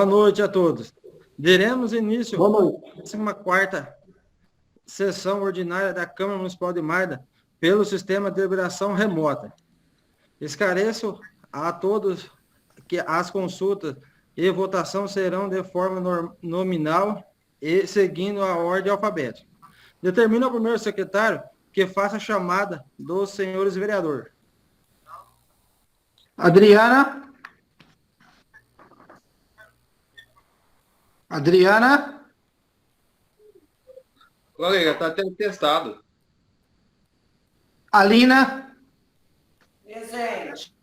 Boa noite a todos. Daremos início Boa noite. à 14ª sessão ordinária da Câmara Municipal de Maida pelo sistema de deliberação remota. Esclareço a todos que as consultas e votação serão de forma nominal e seguindo a ordem alfabética. Determina o primeiro secretário que faça a chamada dos senhores vereadores. Adriana. Colega, está tendo testado. Alina. Presente.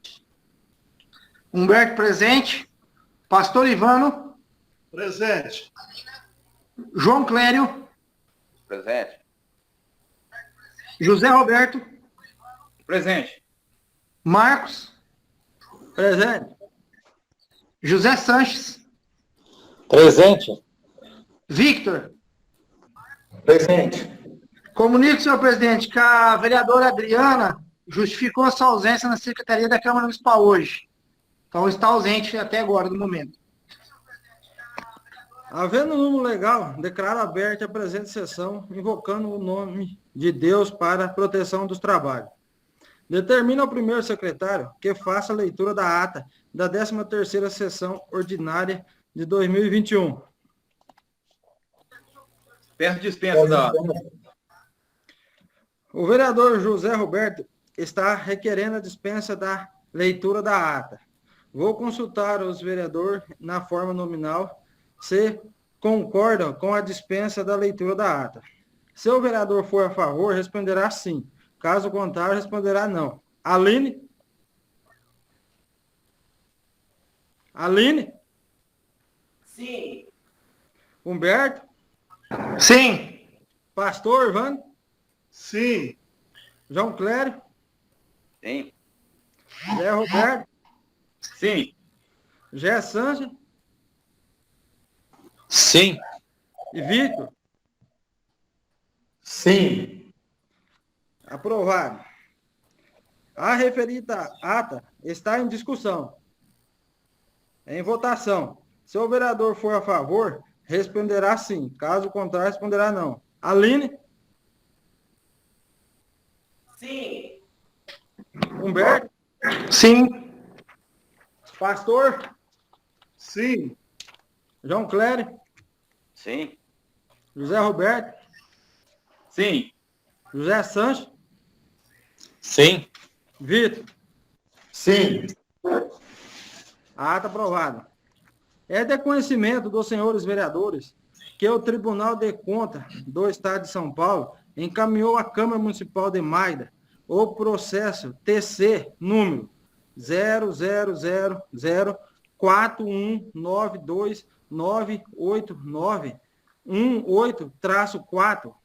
Humberto, presente. Pastor Ivano. Presente. João Clério. Presente. José Roberto. Presente. Marcos. Presente. José Sanches. Presente. Victor. Presente. Comunico, senhor presidente, que a vereadora Adriana justificou sua ausência na Secretaria da Câmara Municipal hoje. Então está ausente até agora, no momento. Havendo número legal, declaro aberta a presente sessão, invocando o nome de Deus para a proteção dos trabalhos. Determina o primeiro secretário que faça a leitura da ata da 13ª sessão ordinária de 2021. Peço dispensa da ata. O vereador José Roberto está requerendo a dispensa da leitura da ata. Vou consultar os vereadores na forma nominal se concordam com a dispensa da leitura da ata. Se o vereador for a favor, responderá sim. Caso contrário, responderá não. Aline? Aline? Sim. Humberto? Sim. Pastor Ivano? Sim. João Clério? Sim. Zé Roberto? Sim. Jé Sanches? Sim. E Victor? Sim. Aprovado. A referida ata está em discussão. Em votação. Se o vereador for a favor, responderá sim. Caso contrário, responderá não. Aline? Sim. Humberto? Sim. Pastor? Sim. João Clério? Sim. José Roberto? Sim. José Sanches? Sim. Vitor? Sim. A ata aprovada. É de conhecimento dos senhores vereadores que o Tribunal de Contas do Estado de São Paulo encaminhou à Câmara Municipal de Maida o processo TC número 0000419298918-4,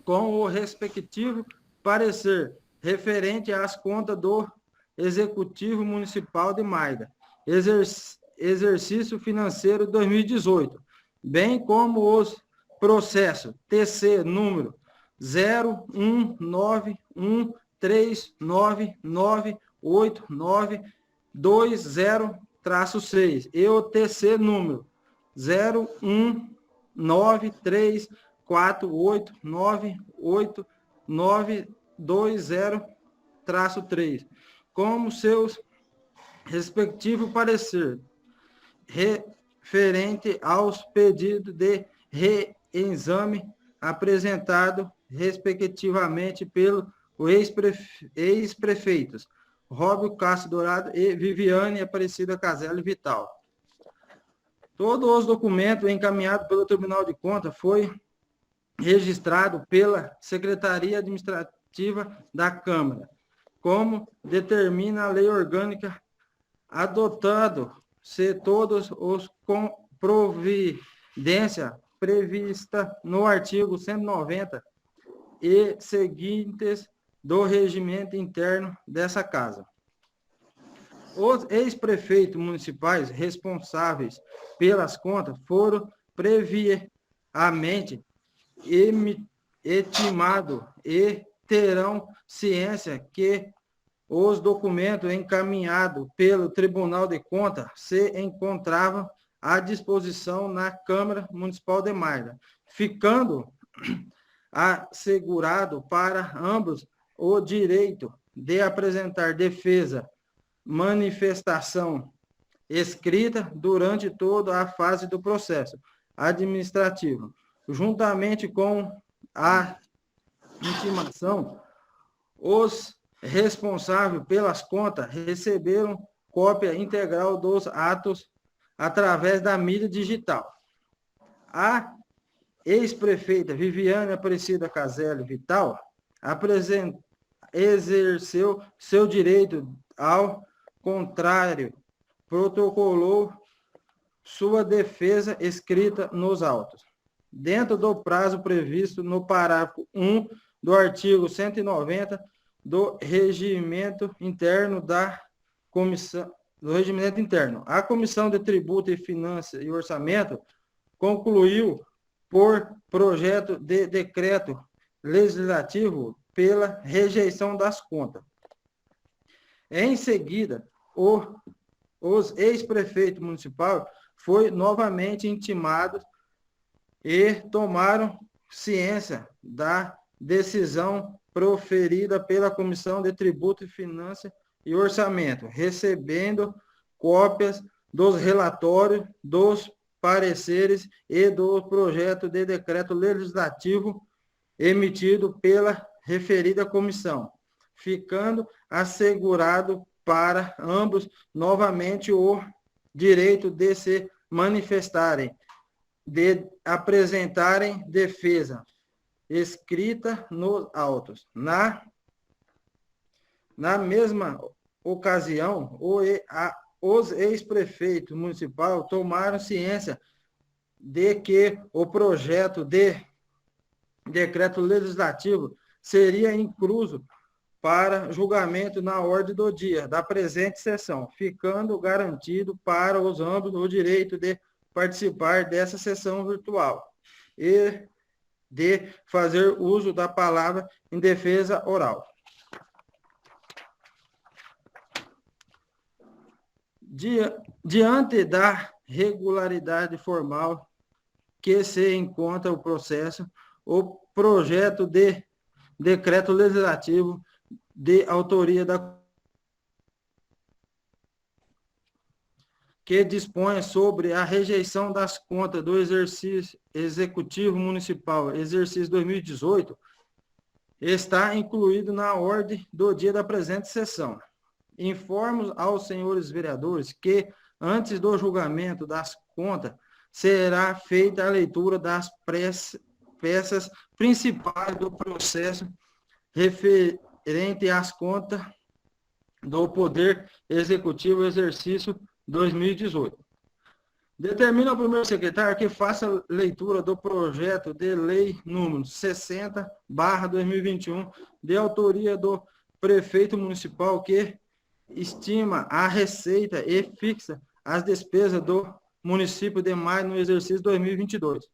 com o respectivo parecer referente às contas do Executivo Municipal de Maida, exercício financeiro 2018, bem como os processos TC número 01913998920-6 e o TC número 01934898920-3, como seus respectivo parecer, referente aos pedidos de reexame apresentado respectivamente pelo ex-prefeitos Róbio Castro Dourado e Viviane Aparecida Caselli Vital. Todos os documentos encaminhados pelo Tribunal de Contas foi registrado pela Secretaria Administrativa da Câmara, como determina a Lei Orgânica, adotando-se todos os com providência prevista no artigo 190 e seguintes do regimento interno dessa casa. Os ex-prefeitos municipais responsáveis pelas contas foram previamente etimados e terão ciência que os documentos encaminhados pelo Tribunal de Contas se encontravam à disposição na Câmara Municipal de Magda, ficando assegurado para ambos o direito de apresentar defesa, manifestação escrita durante toda a fase do processo administrativo, juntamente com a intimação. Os responsáveis pelas contas receberam cópia integral dos atos através da mídia digital. A ex-prefeita Viviane Aparecida Caselli Vital exerceu seu direito, ao contrário, protocolou sua defesa escrita nos autos, dentro do prazo previsto no parágrafo 1 do artigo 190 do Regimento Interno da Comissão do Regimento Interno. A Comissão de Tributo e Finanças e Orçamento concluiu por projeto de decreto legislativo pela rejeição das contas. Em seguida, os ex-prefeitos municipais foram novamente intimados e tomaram ciência da decisão proferida pela Comissão de Tributo e Finanças e Orçamento, recebendo cópias dos relatórios, dos pareceres e do projeto de decreto legislativo emitido pela referida comissão, ficando assegurado para ambos novamente o direito de se manifestarem, de apresentarem defesa escrita nos autos. Na mesma ocasião, os ex-prefeitos municipais tomaram ciência de que o projeto de decreto legislativo seria incluso para julgamento na ordem do dia da presente sessão, ficando garantido para os ambos o direito de participar dessa sessão virtual e de fazer uso da palavra em defesa oral. Diante da regularidade formal que se encontra o processo, o projeto de decreto legislativo de autoria que dispõe sobre a rejeição das contas do exercício executivo municipal, exercício 2018, está incluído na ordem do dia da presente sessão. Informo aos senhores vereadores que, antes do julgamento das contas, será feita a leitura das peças principais do processo referente às contas do Poder Executivo exercício 2018. Determina ao primeiro secretário que faça leitura do projeto de lei número 60/2021, de autoria do prefeito municipal, que estima a receita e fixa as despesas do município de Magda no exercício 2022.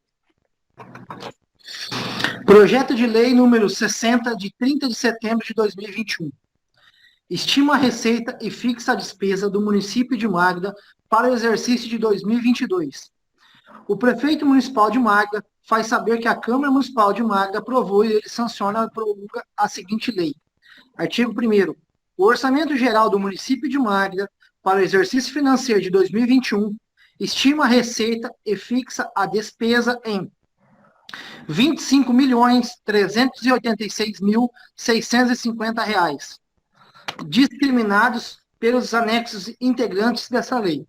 Projeto de lei número 60, de 30 de setembro de 2021. Estima a receita e fixa a despesa do município de Magda para o exercício de 2022. O prefeito municipal de Magda faz saber que a Câmara Municipal de Magda aprovou e ele sanciona e promulga a seguinte lei. Artigo 1º. O orçamento geral do município de Magda para o exercício financeiro de 2021 estima a receita e fixa a despesa em R$ 25.386.650, discriminados pelos anexos integrantes dessa lei.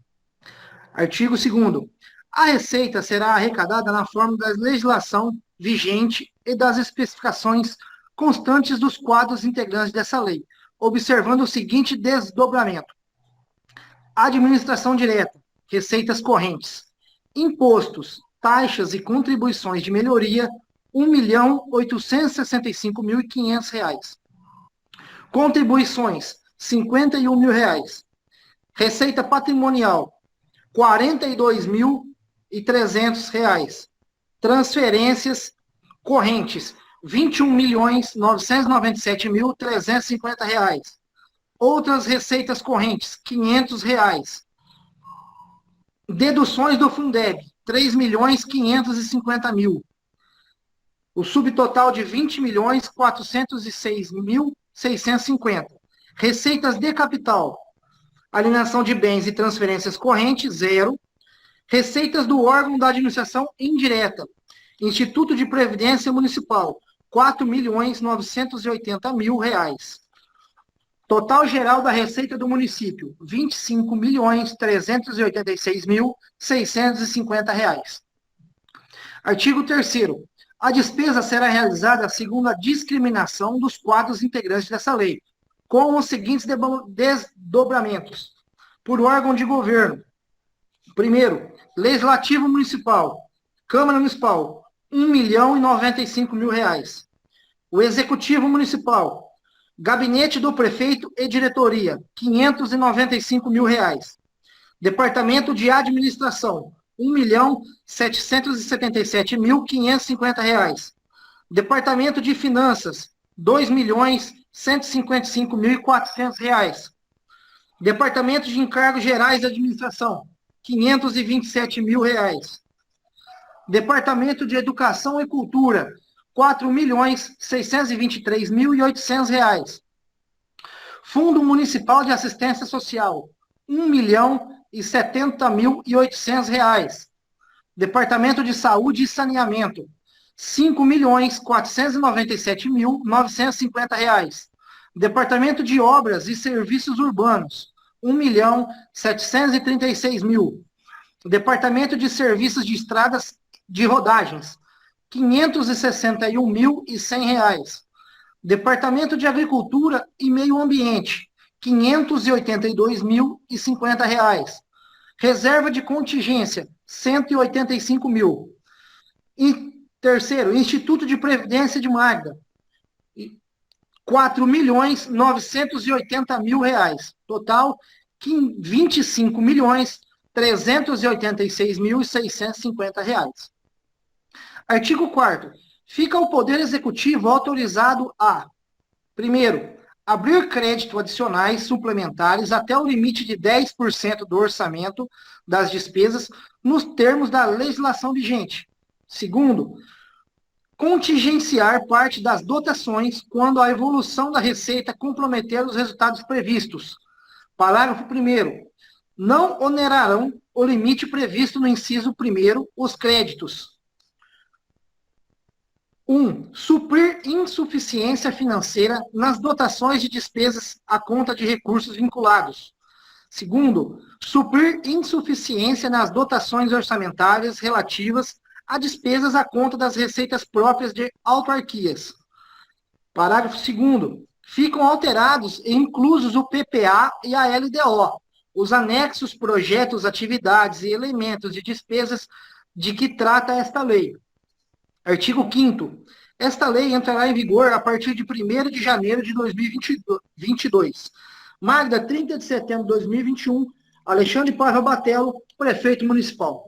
Artigo 2º. A receita será arrecadada na forma da legislação vigente e das especificações constantes dos quadros integrantes dessa lei, observando o seguinte desdobramento: administração direta, receitas correntes, impostos, taxas e contribuições de melhoria, R$ 1.865.500. Contribuições, R$ 51.000. Receita patrimonial, R$ 42.300. Transferências correntes, R$ 21.997.350. Outras receitas correntes, R$ 500. Deduções do Fundeb, 3.550.000. O subtotal de 20.406.650. Receitas de capital, alienação de bens e transferências correntes, 0. Receitas do órgão da administração indireta, Instituto de Previdência Municipal, R$ 4.980.000. Total geral da receita do município, R$ 25.386.650. Artigo 3º. A despesa será realizada segundo a discriminação dos quadros integrantes dessa lei, com os seguintes desdobramentos. Por órgão de governo. Primeiro, Legislativo Municipal, Câmara Municipal, R$ 1.095.000. O Executivo Municipal, Gabinete do Prefeito e Diretoria, R$ 595.000. Departamento de Administração, R$ 1.777.550. Departamento de Finanças, R$ 2.155.400. Departamento de Encargos Gerais de Administração, R$ 527.000. Departamento de Educação e Cultura, R$ 4.623.800. Fundo Municipal de Assistência Social, R$ 1.070.800. Departamento de Saúde e Saneamento, R$ 5.497.950. Departamento de Obras e Serviços Urbanos, R$ 1.736.000. Departamento de Serviços de Estradas de Rodagens, R$ 561.100. Departamento de Agricultura e Meio Ambiente, R$ 582.050. Reserva de Contingência, R$ 185.000. E terceiro, Instituto de Previdência de Magda, R$ 4.980.000. Total, R$ 25.386.650. Artigo 4º. Fica ao Poder Executivo autorizado a: primeiro, abrir crédito adicionais suplementares até o limite de 10% do orçamento das despesas nos termos da legislação vigente. Segundo, contingenciar parte das dotações quando a evolução da receita comprometer os resultados previstos. Parágrafo 1º. Não onerarão o limite previsto no inciso 1º os créditos. 1. Suprir insuficiência financeira nas dotações de despesas à conta de recursos vinculados. Segundo, suprir insuficiência nas dotações orçamentárias relativas a despesas à conta das receitas próprias de autarquias. Parágrafo 2º. Ficam alterados e inclusos o PPA e a LDO, os anexos, projetos, atividades e elementos de despesas de que trata esta lei. Artigo 5º. Esta lei entrará em vigor a partir de 1º de janeiro de 2022. Magda, 30 de setembro de 2021. Alexandre Paiva Batello, prefeito municipal.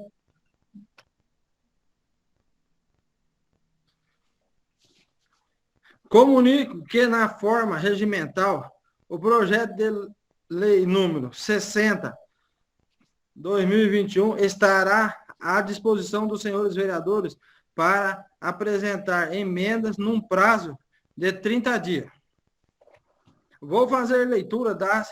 Comunico que, na forma regimental, o projeto de lei número 60/2021 estará à disposição dos senhores vereadores para apresentar emendas num prazo de 30 dias. Vou fazer leitura das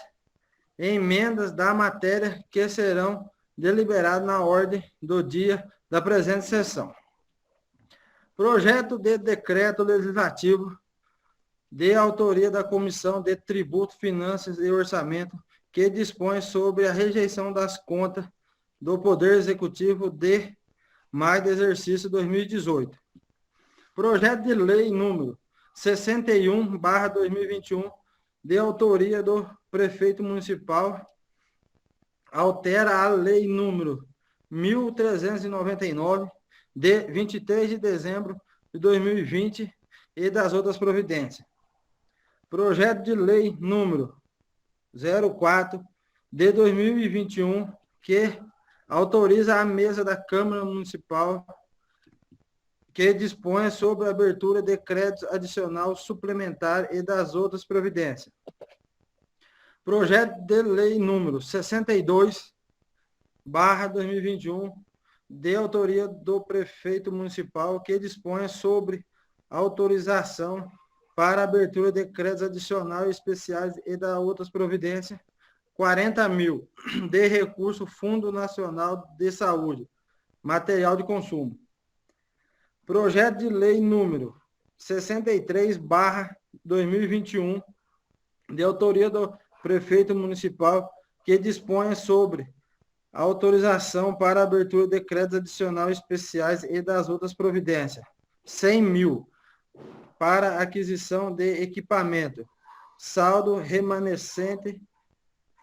emendas da matéria que serão deliberadas na ordem do dia da presente sessão. Projeto de decreto legislativo de autoria da Comissão de Tributo, Finanças e Orçamento, que dispõe sobre a rejeição das contas do Poder Executivo de maio do exercício 2018. Projeto de lei número 61/2021, de autoria do prefeito municipal, altera a lei número 1399, de 23 de dezembro de 2020 e das outras providências. Projeto de lei número 04 de 2021, que autoriza a mesa da Câmara Municipal, que dispõe sobre a abertura de crédito adicional suplementar e das outras providências. Projeto de lei número 62 2021, de autoria do prefeito municipal, que dispõe sobre autorização para abertura de créditos adicionais especiais e da outras providências, 40 mil de recurso Fundo Nacional de Saúde, material de consumo. Projeto de lei número 63/2021, de autoria do prefeito municipal, que dispõe sobre autorização para abertura de créditos adicionais especiais e das outras providências, 100 mil para aquisição de equipamento, saldo remanescente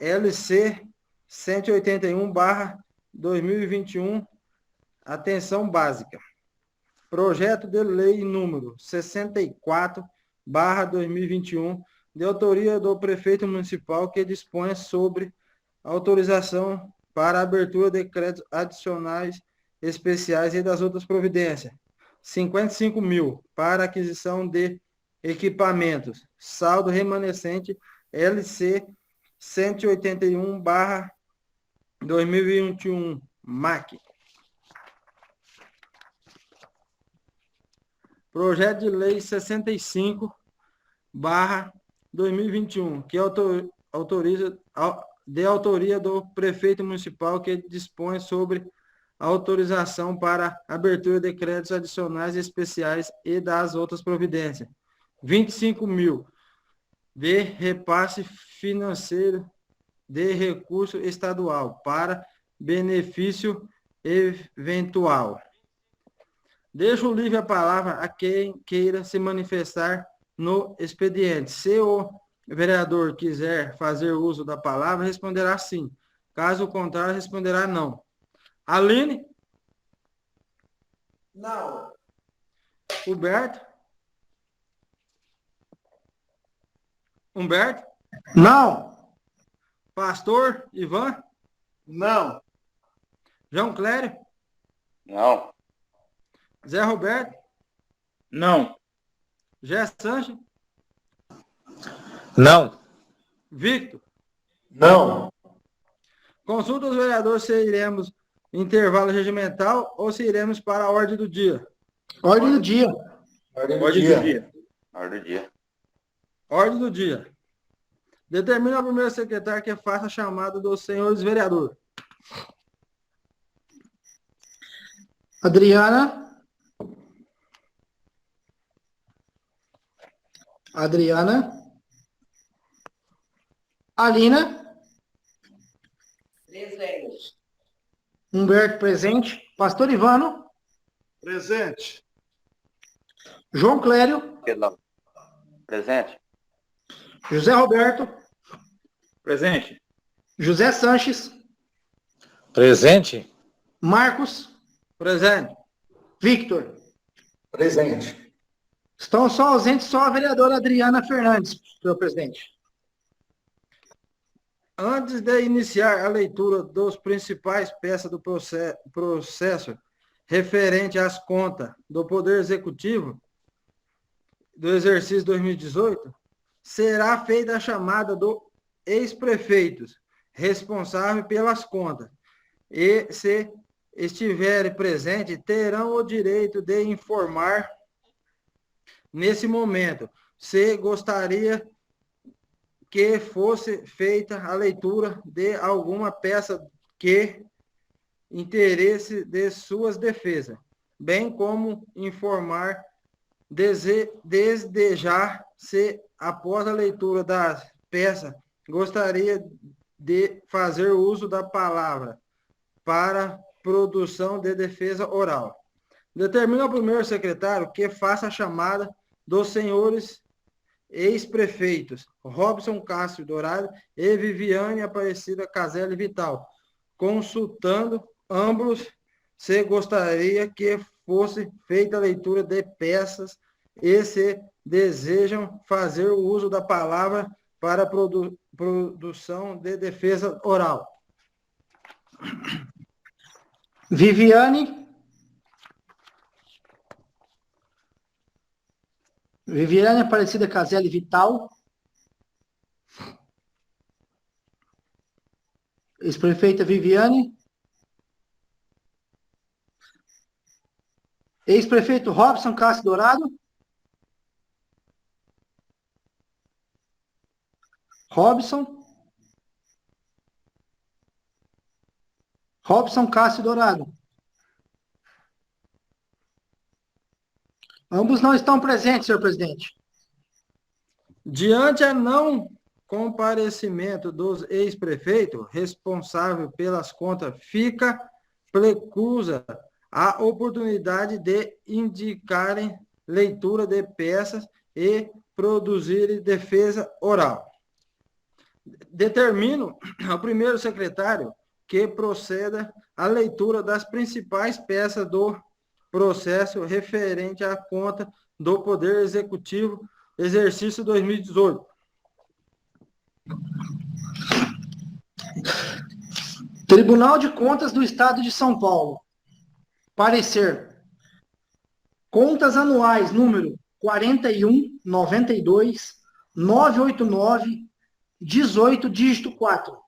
LC 181/2021, atenção básica. Projeto de lei número 64/2021, de autoria do prefeito municipal, que dispõe sobre autorização para abertura de créditos adicionais especiais e das outras providências, 55 mil para aquisição de equipamentos, saldo remanescente LC 181/2021, MAC. Projeto de lei 65/2021, que autoriza, de autoria do prefeito municipal, que dispõe sobre autorização para abertura de créditos adicionais especiais e das outras providências, 25 mil de repasse financeiro de recurso estadual para benefício eventual. Deixo livre a palavra a quem queira se manifestar no expediente. Se o vereador quiser fazer uso da palavra, responderá sim. Caso contrário, responderá não. Aline? Não. Humberto? Humberto? Não. Pastor Ivan? Não. João Clério? Não. Zé Roberto? Não. Gé Sanches? Não. Victor? Não. Consulta os vereadores se iremos intervalo regimental ou se iremos para a ordem do dia. Ordem do dia. Ordem do Ordem dia. do dia. Ordem do dia. Ordem do dia. Determina o primeiro secretário que faça a chamada dos senhores vereadores. Adriana. Alina. Presente. Humberto presente. Pastor Ivano. Presente. João Clério. Perdão. Presente. José Roberto. Presente. José Sanches. Presente. Marcos. Presente. Victor. Presente. Estão só ausentes só a vereadora Adriana Fernandes, senhor presidente. Antes de iniciar a leitura dos principais peças do processo referente às contas do Poder Executivo do exercício 2018, será feita a chamada dos ex-prefeitos responsáveis pelas contas e, se estiverem presentes, terão o direito de informar nesse momento se gostaria que fosse feita a leitura de alguma peça que interesse de suas defesas, bem como informar desejar se, após a leitura da peça, gostaria de fazer uso da palavra para produção de defesa oral. Determina o primeiro secretário que faça a chamada dos senhores ex-prefeitos Robson Castro Dourado e Viviane Aparecida Caselli Vital, consultando ambos se gostaria que fosse feita a leitura de peças e se desejam fazer o uso da palavra para produção de defesa oral. Viviane Aparecida Caselli Vital. Ex-prefeita Viviane. Ex-prefeito Robson Cássio Dourado. Robson Cássio Dourado. Ambos não estão presentes, senhor presidente. Diante a não comparecimento dos ex-prefeitos responsável pelas contas, fica preclusa a oportunidade de indicarem leitura de peças e produzirem defesa oral. Determino ao primeiro secretário que proceda à leitura das principais peças do processo referente à conta do Poder Executivo, exercício 2018. Tribunal de Contas do Estado de São Paulo. Parecer. Contas anuais número 41, 92, 989, 18, dígito 4.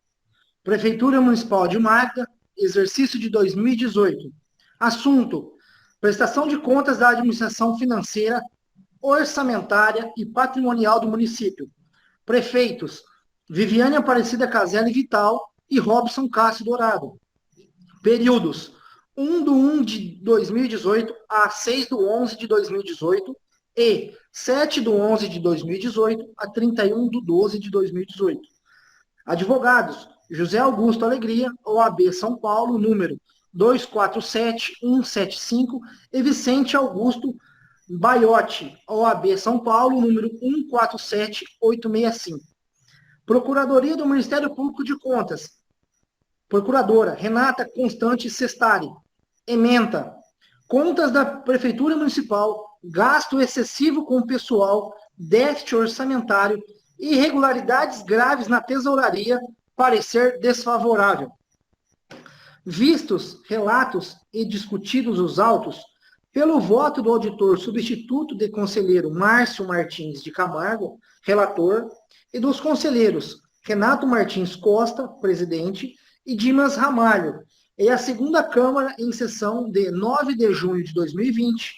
Prefeitura Municipal de Magda, exercício de 2018. Assunto: prestação de contas da administração financeira, orçamentária e patrimonial do município. Prefeitos: Viviane Aparecida Caselli Vital e Robson Cássio Dourado. Períodos: 1/1 de 2018 a 6/11 de 2018 e 7/11 de 2018 a 31/12 de 2018. Advogados: José Augusto Alegria, OAB São Paulo, número 247175, e Vicente Augusto Baiotti, OAB São Paulo, número 147865. Procuradoria do Ministério Público de Contas. Procuradora Renata Constante Sestari. Ementa: contas da Prefeitura Municipal, gasto excessivo com pessoal, déficit orçamentário, irregularidades graves na tesouraria, parecer desfavorável. Vistos, relatos e discutidos os autos, pelo voto do auditor substituto de conselheiro Márcio Martins de Camargo, relator, e dos conselheiros Renato Martins Costa, presidente, e Dimas Ramalho, e a segunda Câmara, em sessão de 9 de junho de 2020,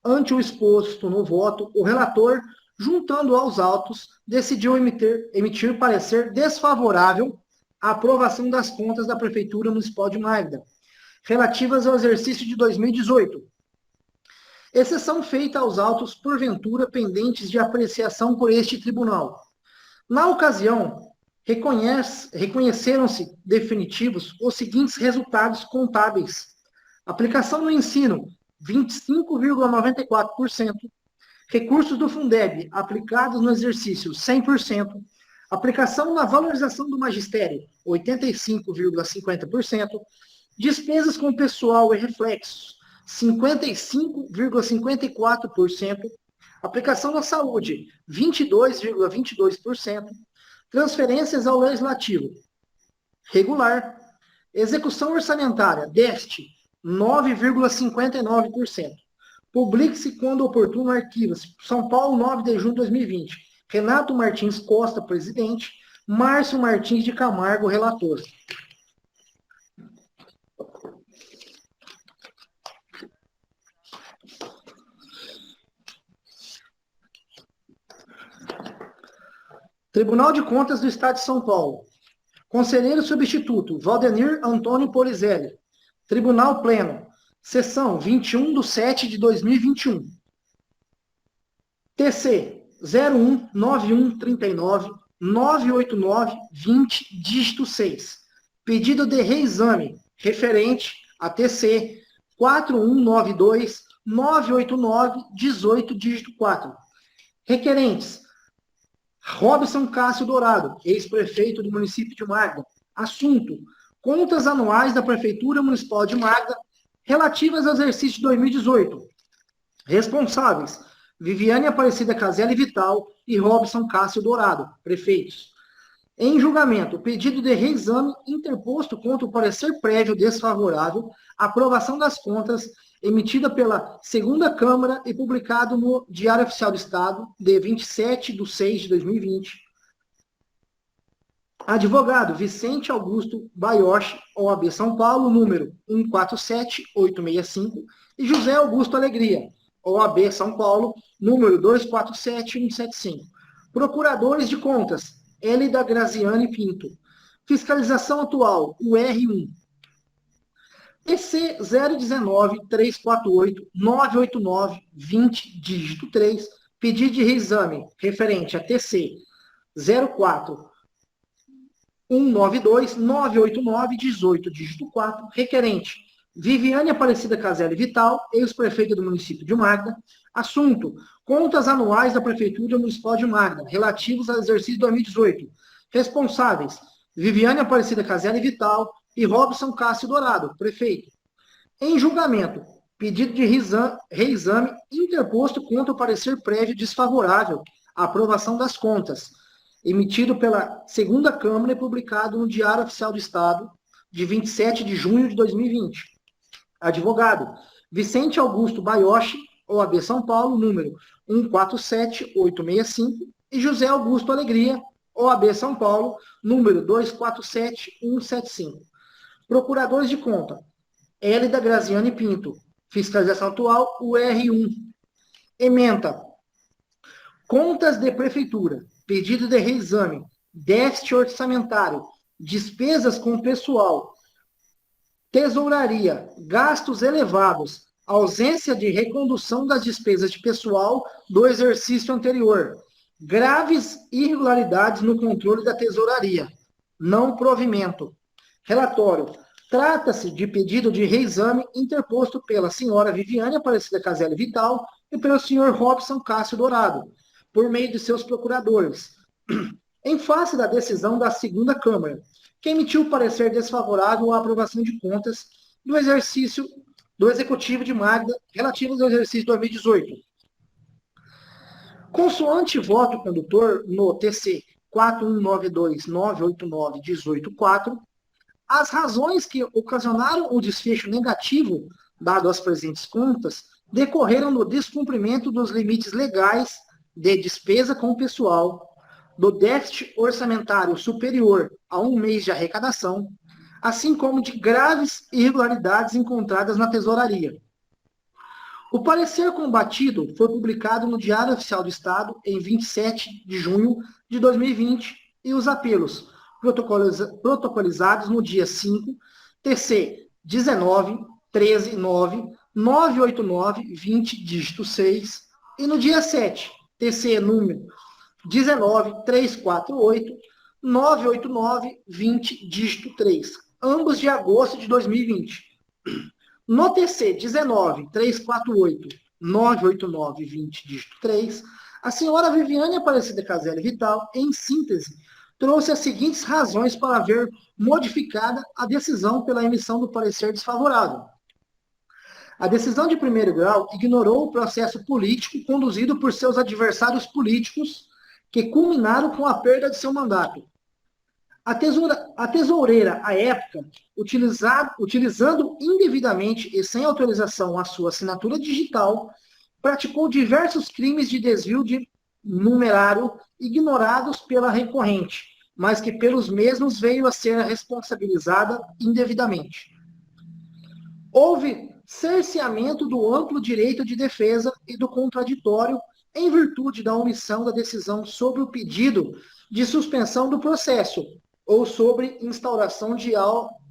ante o exposto no voto, o relator, juntando aos autos, decidiu emitir parecer desfavorável à aprovação das contas da Prefeitura Municipal de Magda, relativas ao exercício de 2018. Exceção feita aos autos, porventura, pendentes de apreciação por este tribunal. Na ocasião, reconheceram-se definitivos os seguintes resultados contábeis: aplicação no ensino, 25,94%, recursos do Fundeb aplicados no exercício, 100%, aplicação na valorização do magistério, 85,50%, despesas com pessoal e reflexos, 55,54%, aplicação na saúde, 22,22%, transferências ao legislativo, regular, execução orçamentária, déficit, 9,59%. Publique-se quando oportuno arquivos. São Paulo, 9 de junho de 2020. Renato Martins Costa, presidente. Márcio Martins de Camargo, relator. Tribunal de Contas do Estado de São Paulo. Conselheiro substituto, Valdenir Antônio Polizelli. Tribunal Pleno. Sessão 21/7 de 2021. TC 019139 989 20 dígito 6. Pedido de reexame referente a TC 4192 989 18 dígito 4. Requerentes: Robson Cássio Dourado, ex-prefeito do município de Magda. Assunto: contas anuais da Prefeitura Municipal de Magda relativas ao exercício de 2018. Responsáveis: Viviane Aparecida Caselli Vital e Robson Cássio Dourado, prefeitos. Em julgamento, pedido de reexame interposto contra o parecer prévio desfavorável, aprovação das contas, emitida pela segunda Câmara e publicado no Diário Oficial do Estado, de 27/6 de 2020. Advogado Vicente Augusto Baiotti, OAB São Paulo, número 147865, e José Augusto Alegria, OAB São Paulo, número 247175. Procuradores de Contas, Hélida Graziani Pinto. Fiscalização atual, UR1. TC 019-348-989-20, dígito 3, pedido de reexame referente a TC 04-192-989-18, dígito 4, requerente Viviane Aparecida Caselli Vital, ex-prefeita do município de Magda. Assunto: contas anuais da Prefeitura Municipal de Magda, relativos ao exercício 2018. Responsáveis: Viviane Aparecida Caselli Vital e Robson Cássio Dourado, prefeito. Em julgamento, pedido de reexame interposto contra o parecer prévio desfavorável à aprovação das contas, emitido pela Segunda Câmara e publicado no Diário Oficial do Estado, de 27 de junho de 2020. Advogado: Vicente Augusto Baioshi, OAB São Paulo, número 147865, e José Augusto Alegria, OAB São Paulo, número 247175. Procuradores de conta: Hélida Graziani Pinto. Fiscalização atual, UR1. Ementa: contas de prefeitura, pedido de reexame, déficit orçamentário, despesas com pessoal, tesouraria, gastos elevados, ausência de recondução das despesas de pessoal do exercício anterior, graves irregularidades no controle da tesouraria, não provimento. Relatório: trata-se de pedido de reexame interposto pela senhora Viviane Aparecida Caselli Vital e pelo senhor Robson Cássio Dourado, por meio de seus procuradores, em face da decisão da Segunda Câmara, que emitiu parecer desfavorável à aprovação de contas do exercício do Executivo de Magda relativos ao exercício 2018. Consoante voto condutor no TC 4192-989-18-4, as razões que ocasionaram o desfecho negativo dado às presentes contas decorreram do descumprimento dos limites legais de despesa com pessoal, do déficit orçamentário superior a 1 mês de arrecadação, assim como de graves irregularidades encontradas na tesouraria. O parecer combatido foi publicado no Diário Oficial do Estado em 27 de junho de 2020 e os apelos protocolizados no dia 5, TC 19-13-9-989-20, dígito 6, e no dia 7, TC número 19-348-989-20, dígito 3, ambos de agosto de 2020. No TC 19-348-989-20, dígito 3, a senhora Viviane Aparecida Caselli Vital, em síntese, trouxe as seguintes razões para ver modificada a decisão pela emissão do parecer desfavorável. A decisão de primeiro grau ignorou o processo político conduzido por seus adversários políticos, que culminaram com a perda de seu mandato. A tesoureira, à época, utilizando indevidamente e sem autorização a sua assinatura digital, praticou diversos crimes de desvio de numerário ignorados pela recorrente, mas que pelos mesmos veio a ser responsabilizada indevidamente. Houve cerceamento do amplo direito de defesa e do contraditório em virtude da omissão da decisão sobre o pedido de suspensão do processo ou sobre instauração de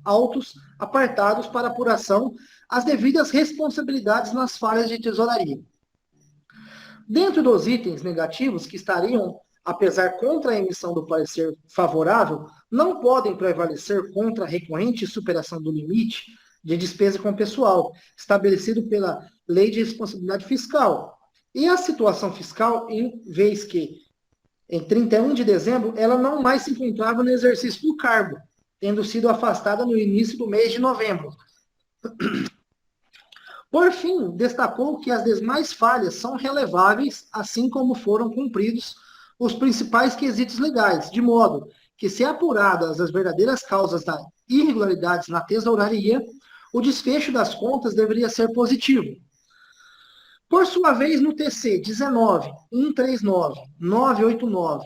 autos apartados para apuração as devidas responsabilidades nas falhas de tesouraria. Dentro dos itens negativos que estariam, apesar contra a emissão do parecer favorável, não podem prevalecer contra a recorrente superação do limite de despesa com pessoal, estabelecido pela Lei de Responsabilidade Fiscal. E a situação fiscal, em vez que, em 31 de dezembro, ela não mais se encontrava no exercício do cargo, tendo sido afastada no início do mês de novembro. Por fim, destacou que as demais falhas são releváveis, assim como foram cumpridos os principais quesitos legais, de modo que, se apuradas as verdadeiras causas das irregularidades na tesouraria, o desfecho das contas deveria ser positivo. Por sua vez, no TC 19-139-989-20,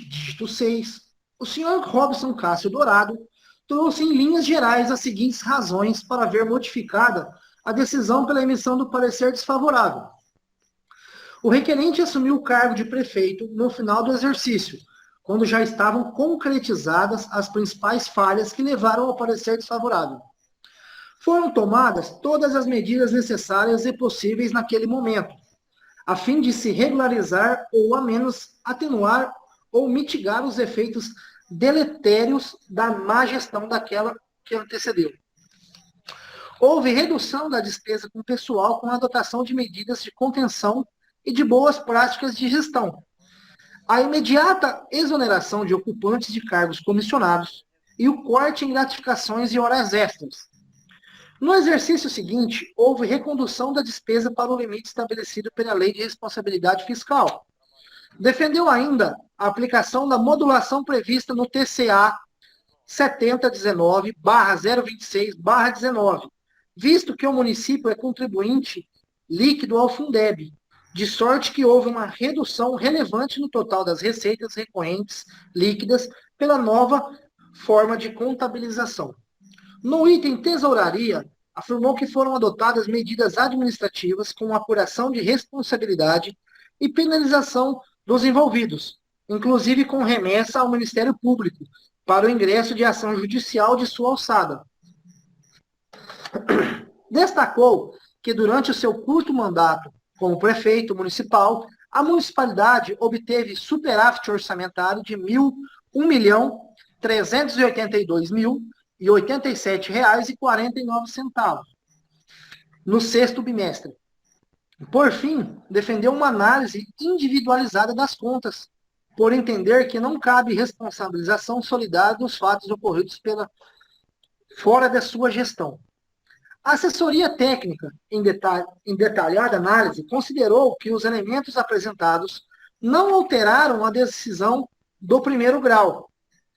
dígito 6, o senhor Robson Cássio Dourado trouxe em linhas gerais as seguintes razões para ver modificada a decisão pela emissão do parecer desfavorável. O requerente assumiu o cargo de prefeito no final do exercício, quando já estavam concretizadas as principais falhas que levaram ao parecer desfavorável. Foram tomadas todas as medidas necessárias e possíveis naquele momento, a fim de se regularizar ou, ao menos, atenuar ou mitigar os efeitos deletérios da má gestão daquela que antecedeu. Houve redução da despesa com pessoal com a adotação de medidas de contenção e de boas práticas de gestão. A imediata exoneração de ocupantes de cargos comissionados e o corte em gratificações e horas extras. No exercício seguinte, houve recondução da despesa para o limite estabelecido pela Lei de Responsabilidade Fiscal. Defendeu ainda a aplicação da modulação prevista no TCA 7019/026/19, visto que o município é contribuinte líquido ao Fundeb, de sorte que houve uma redução relevante no total das receitas recorrentes líquidas pela nova forma de contabilização. No item tesouraria, afirmou que foram adotadas medidas administrativas com apuração de responsabilidade e penalização dos envolvidos, inclusive com remessa ao Ministério Público, para o ingresso de ação judicial de sua alçada. Destacou que durante o seu curto mandato como prefeito municipal, a municipalidade obteve superávit orçamentário de R$1.382.087,49 no sexto bimestre. Por fim, defendeu uma análise individualizada das contas, por entender que não cabe responsabilização solidária dos fatos ocorridos fora da sua gestão. A assessoria técnica, em detalhada análise, considerou que os elementos apresentados não alteraram a decisão do primeiro grau.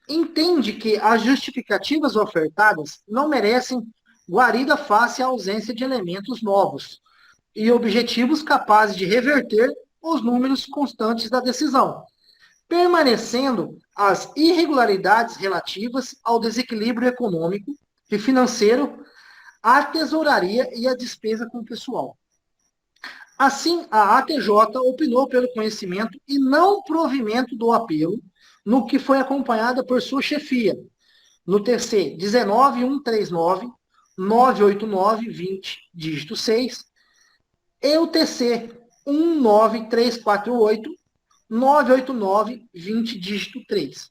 Entende que as justificativas ofertadas não merecem guarida face à ausência de elementos novos e objetivos capazes de reverter os números constantes da decisão, permanecendo as irregularidades relativas ao desequilíbrio econômico e financeiro, a tesouraria e a despesa com o pessoal. Assim, a ATJ opinou pelo conhecimento e não provimento do apelo, no que foi acompanhada por sua chefia, no TC 19139-989-20, dígito 6, e o TC 19348-989-20, dígito 3.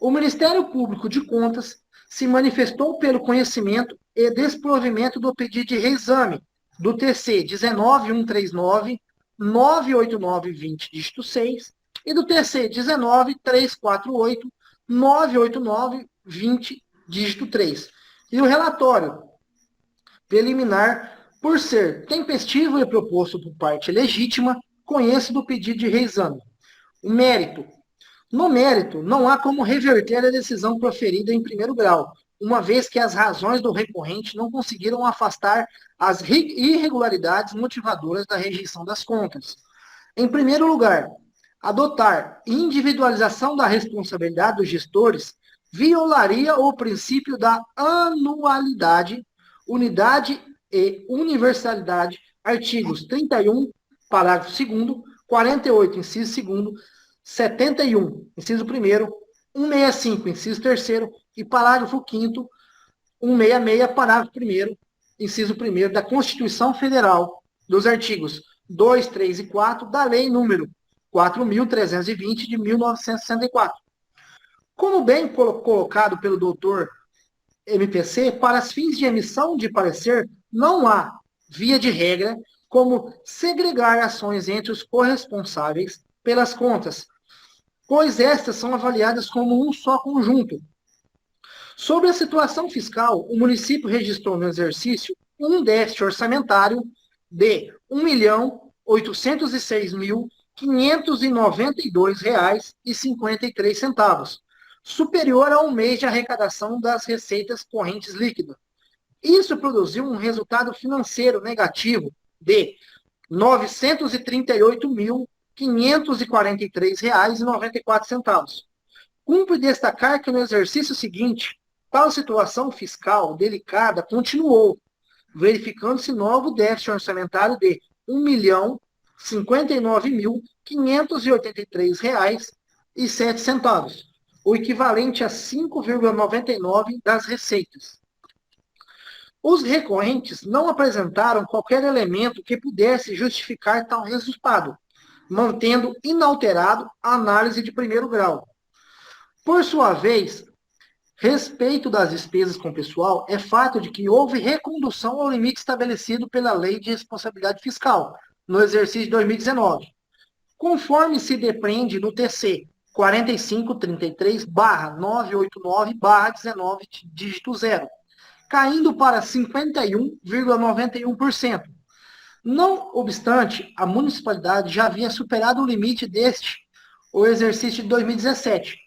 O Ministério Público de Contas se manifestou pelo conhecimento e desprovimento do pedido de reexame do TC 19139-989-20, dígito 6, e do TC 19348-989-20, dígito 3. E o relatório preliminar, por ser tempestivo e proposto por parte legítima, conheço do pedido de reexame. O mérito. No mérito, não há como reverter a decisão proferida em primeiro grau, uma vez que as razões do recorrente não conseguiram afastar as irregularidades motivadoras da rejeição das contas. Em primeiro lugar, adotar individualização da responsabilidade dos gestores violaria o princípio da anualidade, unidade e universalidade, artigos 31, parágrafo 2º, 48, inciso 2º, 71, inciso 1º, 165, inciso 3º, e parágrafo 5º, 166, parágrafo 1º, inciso 1º da Constituição Federal, dos artigos 2, 3 e 4 da Lei número 4.320 de 1964. Como bem colocado pelo doutor MPC, para os fins de emissão de parecer, não há, via de regra, como segregar ações entre os corresponsáveis pelas contas, pois estas são avaliadas como um só conjunto. Sobre a situação fiscal, o município registrou no exercício um déficit orçamentário de R$ 1.806.592,53, superior a um mês de arrecadação das receitas correntes líquidas. Isso produziu um resultado financeiro negativo de R$ 938.543,94. Cumpre destacar que no exercício seguinte, tal situação fiscal delicada continuou, verificando-se novo déficit orçamentário de R$ 1.059.583,07, o equivalente a 5,99% das receitas. Os recorrentes não apresentaram qualquer elemento que pudesse justificar tal resultado, mantendo inalterado a análise de primeiro grau. Por sua vez, respeito das despesas com pessoal, é fato de que houve recondução ao limite estabelecido pela Lei de Responsabilidade Fiscal no exercício de 2019, conforme se depreende no TC 4533/989/19, dígito 0, caindo para 51,91%. Não obstante, a municipalidade já havia superado o limite deste, o exercício de 2017.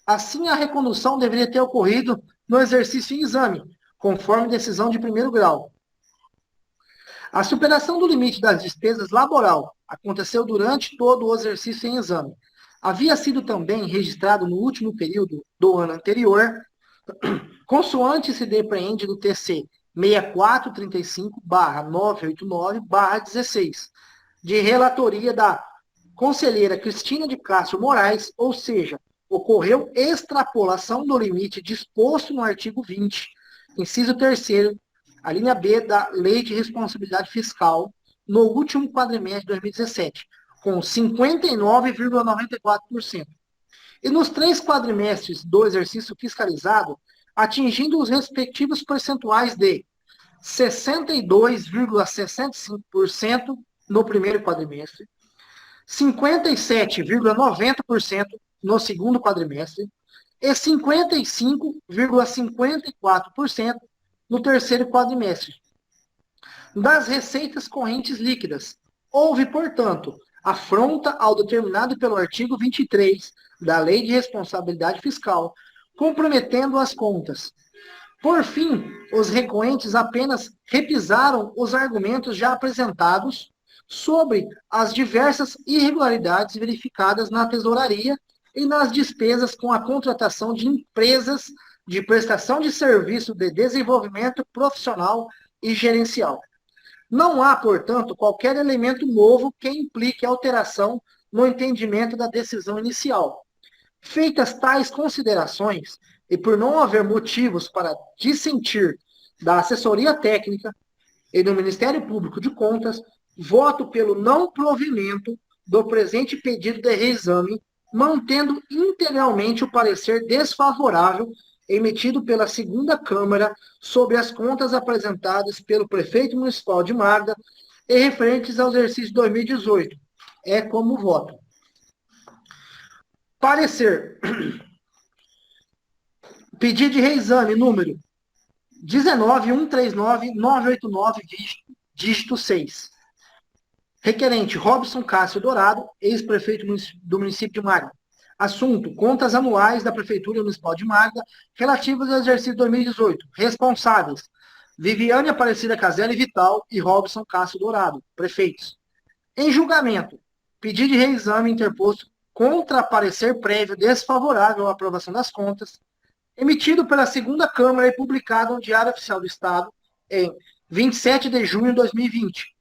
Assim, a recondução deveria ter ocorrido no exercício em exame, conforme decisão de primeiro grau. A superação do limite das despesas laboral aconteceu durante todo o exercício em exame. Havia sido também registrado no último período do ano anterior, consoante se depreende do TC 6435/989/16, de relatoria da conselheira Cristina de Castro Moraes, ou seja, ocorreu extrapolação do limite disposto no artigo 20, inciso 3º, a linha B da Lei de Responsabilidade Fiscal, no último quadrimestre de 2017, com 59,94%. E nos 3 quadrimestres do exercício fiscalizado, atingindo os respectivos percentuais de 62,65% no primeiro quadrimestre, 57,90% no segundo quadrimestre e 55,54% no terceiro quadrimestre. Das receitas correntes líquidas, houve, portanto, afronta ao determinado pelo artigo 23 da Lei de Responsabilidade Fiscal, comprometendo as contas. Por fim, os recorrentes apenas repisaram os argumentos já apresentados sobre as diversas irregularidades verificadas na tesouraria e nas despesas com a contratação de empresas de prestação de serviço de desenvolvimento profissional e gerencial. Não há, portanto, qualquer elemento novo que implique alteração no entendimento da decisão inicial. Feitas tais considerações, e por não haver motivos para dissentir da assessoria técnica e do Ministério Público de Contas, voto pelo não provimento do presente pedido de reexame, mantendo integralmente o parecer desfavorável emitido pela segunda Câmara sobre as contas apresentadas pelo prefeito municipal de Magda e referentes ao exercício 2018. É como voto. Parecer. Pedido de reexame número 19.139.989, dígito 6. Requerente Robson Cássio Dourado, ex-prefeito do município de Magda. Assunto: contas anuais da Prefeitura Municipal de Magda, relativas ao exercício 2018. Responsáveis: Viviane Aparecida Caselli Vital e Robson Cássio Dourado, prefeitos. Em julgamento, pedido de reexame interposto contra parecer prévio desfavorável à aprovação das contas, emitido pela segunda Câmara e publicado no Diário Oficial do Estado em 27 de junho de 2020.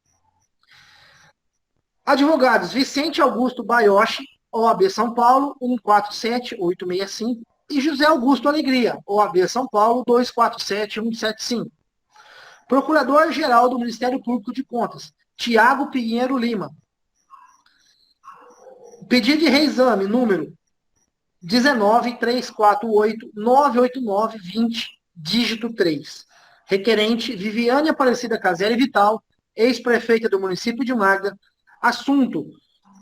Advogados Vicente Augusto Baioshi, OAB São Paulo, 147865, e José Augusto Alegria, OAB São Paulo, 247175. Procurador-Geral do Ministério Público de Contas, Tiago Pinheiro Lima. Pedido de reexame número 19.348.989.20, dígito 3. Requerente Viviane Aparecida Caselli Vital, ex-prefeita do município de Magda. Assunto: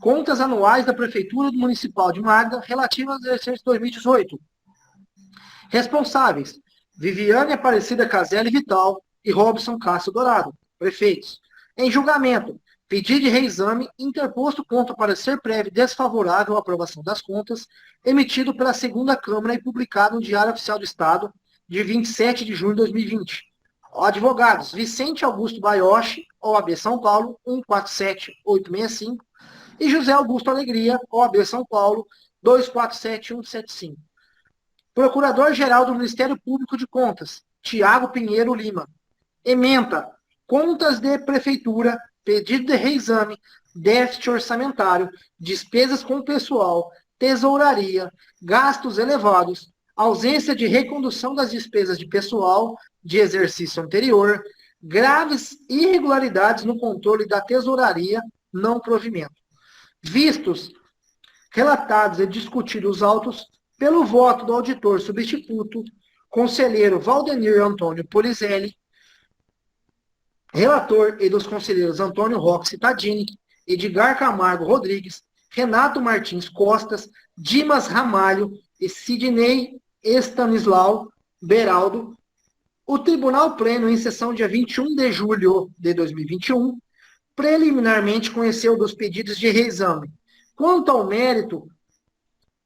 contas anuais da Prefeitura Municipal de Magda relativas ao exercício 2018. Responsáveis: Viviane Aparecida Caselli Vital e Robson Cássio Dourado, prefeitos. Em julgamento, pedido de reexame interposto contra parecer prévio desfavorável à aprovação das contas, emitido pela segunda Câmara e publicado no Diário Oficial do Estado, de 27 de junho de 2020. Advogados Vicente Augusto Baioshi, OAB São Paulo, 147865, e José Augusto Alegria, OAB São Paulo, 247175. Procurador-Geral do Ministério Público de Contas, Tiago Pinheiro Lima. Ementa contas de prefeitura, pedido de reexame, déficit orçamentário, despesas com pessoal, tesouraria, gastos elevados, ausência de recondução das despesas de pessoal de exercício anterior, graves irregularidades no controle da tesouraria, não provimento. Vistos, relatados e discutidos os autos, pelo voto do auditor substituto, conselheiro Valdenir Antônio Polizelli, relator e dos conselheiros Antônio Roque Tadini, Edgar Camargo Rodrigues, Renato Martins Costas, Dimas Ramalho e Sidney Estanislau Beraldo, o Tribunal Pleno, em sessão dia 21 de julho de 2021, preliminarmente conheceu dos pedidos de reexame. Quanto ao mérito,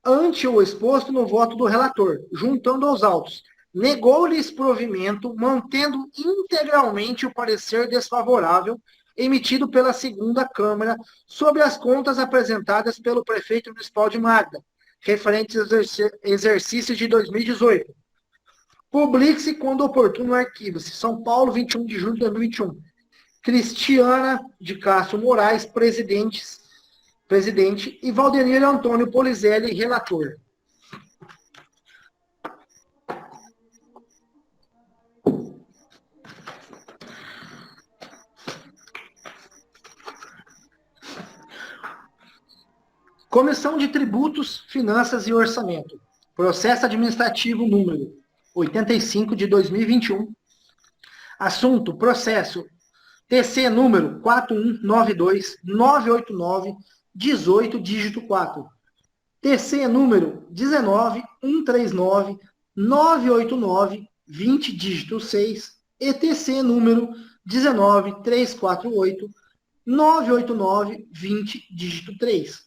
ante o exposto no voto do relator, juntando aos autos, negou-lhes provimento, mantendo integralmente o parecer desfavorável emitido pela segunda Câmara sobre as contas apresentadas pelo prefeito municipal de Magda, referentes ao exercício de 2018. Publique-se quando oportuno o arquivo-se. São Paulo, 21 de julho de 2021. Cristiana de Castro Moraes, presidente, e Valdenir Antônio Polizelli, relator. Comissão de Tributos, Finanças e Orçamento. Processo administrativo número 85 de 2021. Assunto: processo TC número 4192-989-18, dígito 4. TC número 19-139-989-20, dígito 6. E TC número 19-348-989-20, dígito 3.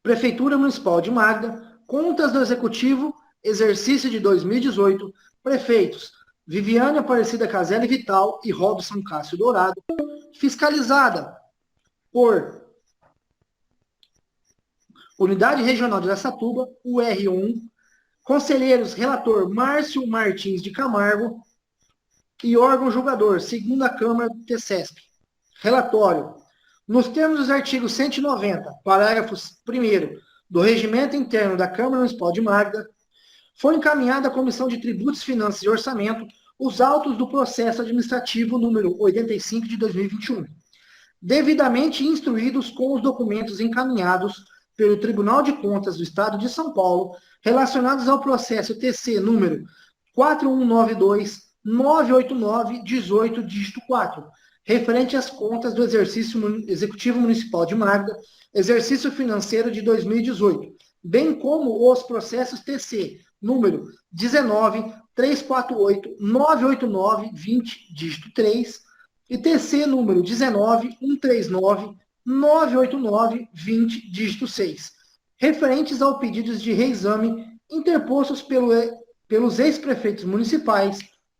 Prefeitura Municipal de Magda, contas do Executivo, exercício de 2018, prefeitos Viviane Aparecida Caselli Vital e Robson Cássio Dourado, fiscalizada por Unidade Regional de Araçatuba, UR1, conselheiros relator Márcio Martins de Camargo e órgão julgador, segunda Câmara do TCESP. Relatório: nos termos dos artigos 190, parágrafos 1º do Regimento Interno da Câmara Municipal de Magda, foi encaminhada à Comissão de Tributos, Finanças e Orçamento os autos do processo administrativo número 85 de 2021, devidamente instruídos com os documentos encaminhados pelo Tribunal de Contas do Estado de São Paulo, relacionados ao processo TC número 4192-989-18, dígito 4, referente às contas do exercício Executivo Municipal de Magda, exercício financeiro de 2018, bem como os processos TC número 19-348-989-20, dígito 3, e TC número 19-139-989-20, dígito 6, referentes ao pedidos de reexame interpostos pelos ex-prefeitos municipais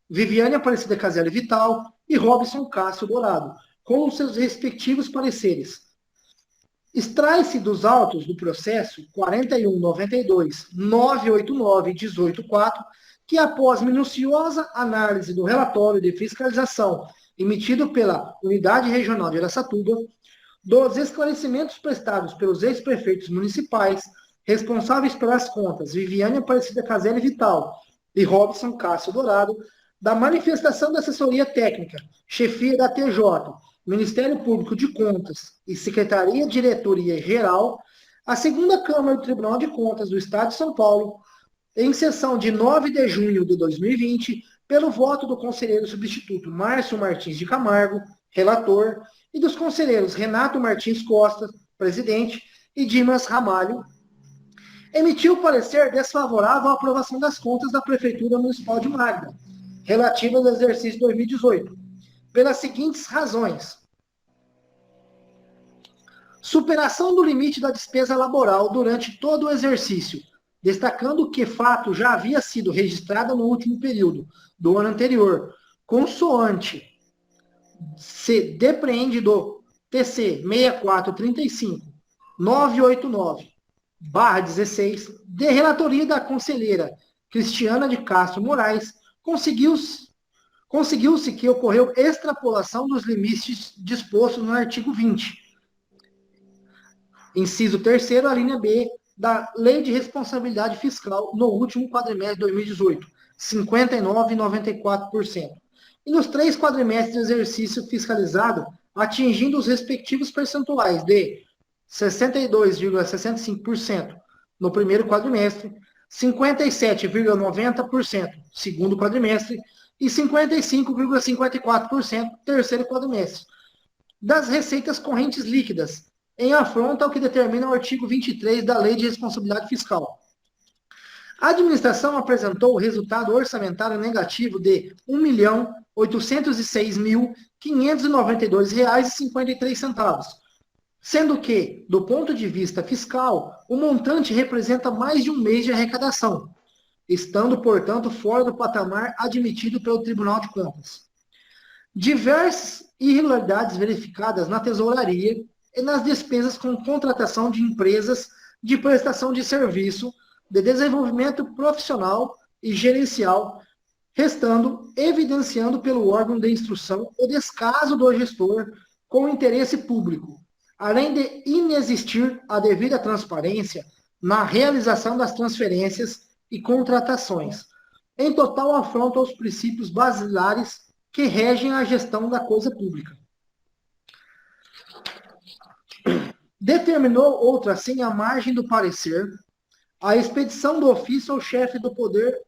Viviane Aparecida Caselli Vital e Robson Cássio Dourado, com seus respectivos pareceres. Extrai-se dos autos do processo 4192-989-18-4, que após minuciosa análise do relatório de fiscalização emitido pela Unidade Regional de Araçatuba, dos esclarecimentos prestados pelos ex-prefeitos municipais responsáveis pelas contas Viviane Aparecida Caselli Vital e Robson Cássio Dourado, da manifestação da assessoria técnica, chefia da TJ, Ministério Público de Contas e Secretaria Diretoria Geral, a segunda Câmara do Tribunal de Contas do Estado de São Paulo, em sessão de 9 de junho de 2020, pelo voto do conselheiro substituto Márcio Martins de Camargo, relator, e dos conselheiros Renato Martins Costa, presidente, e Dimas Ramalho, emitiu parecer desfavorável à aprovação das contas da Prefeitura Municipal de Magda, relativas ao exercício 2018, pelas seguintes razões: superação do limite da despesa laboral durante todo o exercício, destacando que fato já havia sido registrado no último período do ano anterior, consoante se depreende do TC 6435-989/16, de relatoria da conselheira Cristiana de Castro Moraes, conseguiu-se que ocorreu extrapolação dos limites dispostos no artigo 20, inciso 3º, a linha B, da Lei de Responsabilidade Fiscal no último quadrimestre de 2018, 59,94%. E nos 3 quadrimestres de exercício fiscalizado, atingindo os respectivos percentuais de 62,65% no primeiro quadrimestre, 57,90% segundo quadrimestre e 55,54% terceiro quadrimestre, das receitas correntes líquidas, em afronta ao que determina o artigo 23 da Lei de Responsabilidade Fiscal. A administração apresentou o resultado orçamentário negativo de R$ 1.806.592,53, sendo que, do ponto de vista fiscal, o montante representa mais de um mês de arrecadação, estando, portanto, fora do patamar admitido pelo Tribunal de Contas. Diversas irregularidades verificadas na tesouraria e nas despesas com contratação de empresas de prestação de serviço, de desenvolvimento profissional e gerencial, restando evidenciando pelo órgão de instrução o descaso do gestor com o interesse público, além de inexistir a devida transparência na realização das transferências e contratações, em total afronta aos princípios basilares que regem a gestão da coisa pública. Determinou outra assim a margem do parecer, a expedição do ofício ao chefe do poder,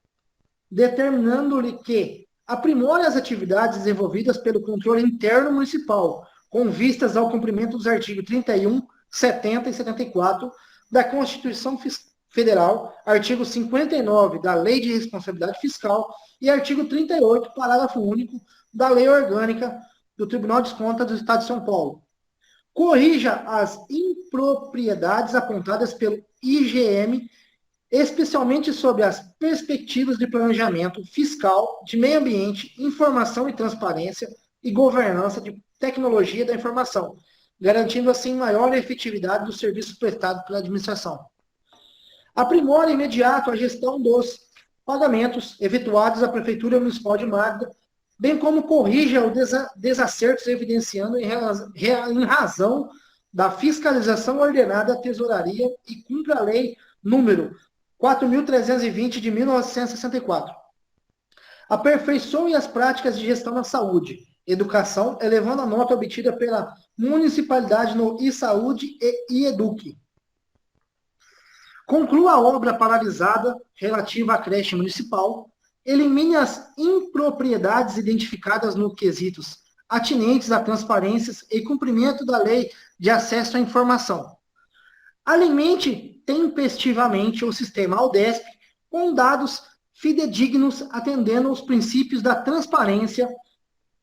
determinando-lhe que aprimore as atividades desenvolvidas pelo controle interno municipal, com vistas ao cumprimento dos artigos 31, 70 e 74 da Constituição Federal, artigo 59 da Lei de Responsabilidade Fiscal e artigo 38, parágrafo único, da Lei Orgânica do Tribunal de Contas do Estado de São Paulo. Corrija as impropriedades apontadas pelo IGM, especialmente sobre as perspectivas de planejamento fiscal, de meio ambiente, informação e transparência e governança de tecnologia da informação, garantindo assim maior efetividade dos serviços prestados pela administração. Aprimora imediato a gestão dos pagamentos efetuados à Prefeitura Municipal de Magda, bem como corrija os desacertos evidenciando em razão da fiscalização ordenada à tesouraria e cumpra a lei número 4.320 de 1964. Aperfeiçoe as práticas de gestão na saúde, educação, elevando a nota obtida pela municipalidade no e-saúde e e-eduque. Conclua a obra paralisada relativa à creche municipal, elimine as impropriedades identificadas no quesitos atinentes a transparências e cumprimento da lei de acesso à informação. Alimente tempestivamente o sistema Aldesp com dados fidedignos atendendo aos princípios da transparência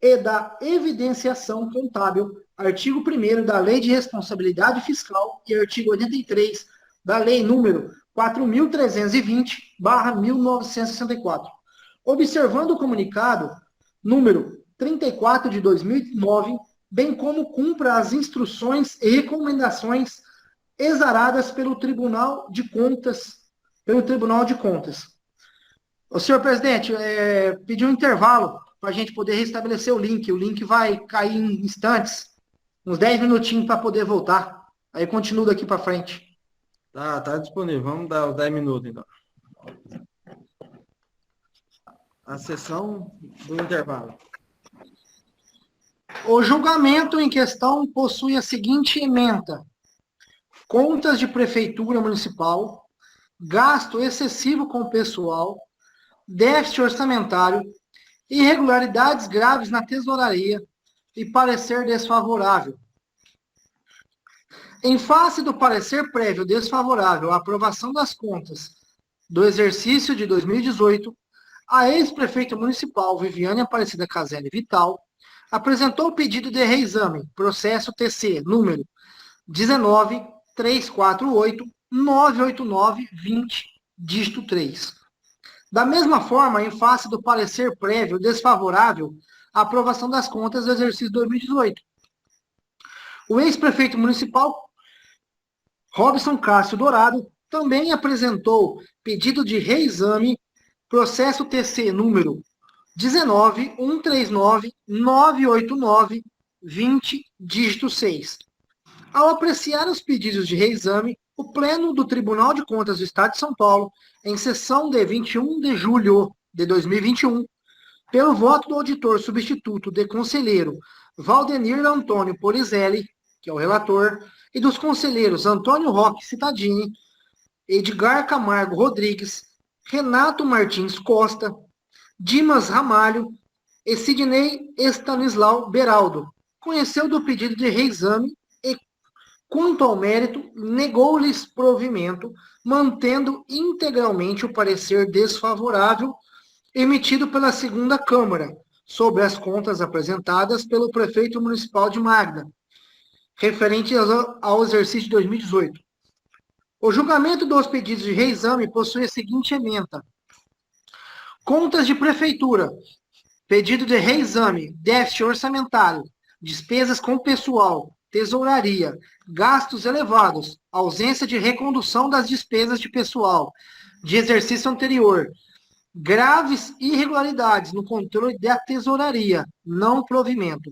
e da evidenciação contábil, artigo 1º da Lei de Responsabilidade Fiscal e artigo 83 da Lei número 4.320/1964. Observando o comunicado número 34 de 2009, bem como cumpra as instruções e recomendações exaradas pelo Tribunal de Contas. O senhor presidente, pediu um intervalo para a gente poder restabelecer o link. O link vai cair em instantes, uns 10 minutinhos para poder voltar. Aí continua daqui para frente. Tá disponível. Vamos dar os 10 minutos, então. A sessão do intervalo. O julgamento em questão possui a seguinte ementa: contas de prefeitura municipal, gasto excessivo com pessoal, déficit orçamentário, irregularidades graves na tesouraria e parecer desfavorável. Em face do parecer prévio desfavorável à aprovação das contas do exercício de 2018, a ex-prefeita municipal Viviane Aparecida Caselli Vital apresentou o pedido de reexame, processo TC, número 19.348.989.20, dígito 3. Da mesma forma, em face do parecer prévio desfavorável à aprovação das contas do exercício 2018, o ex-prefeito municipal Robson Cássio Dourado também apresentou pedido de reexame, processo TC número 19.139.989.20, dígito 6. Ao apreciar os pedidos de reexame, o Pleno do Tribunal de Contas do Estado de São Paulo, em sessão de 21 de julho de 2021, pelo voto do auditor substituto de conselheiro Valdenir Antônio Polizelli, que é o relator, e dos conselheiros Antônio Roque Cittadini, Edgar Camargo Rodrigues, Renato Martins Costa, Dimas Ramalho e Sidney Stanislau Beraldo, conheceu do pedido de reexame e, quanto ao mérito, negou-lhes provimento, mantendo integralmente o parecer desfavorável emitido pela segunda Câmara sobre as contas apresentadas pelo prefeito municipal de Magda, referente ao exercício de 2018. O julgamento dos pedidos de reexame possui a seguinte ementa: contas de prefeitura, pedido de reexame, déficit orçamentário, despesas com pessoal, tesouraria, gastos elevados, ausência de recondução das despesas de pessoal de exercício anterior, graves irregularidades no controle da tesouraria, não provimento.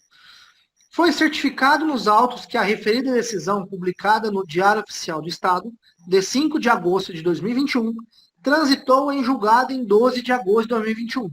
Foi certificado nos autos que a referida decisão, publicada no Diário Oficial do Estado, de 5 de agosto de 2021, transitou em julgado em 12 de agosto de 2021.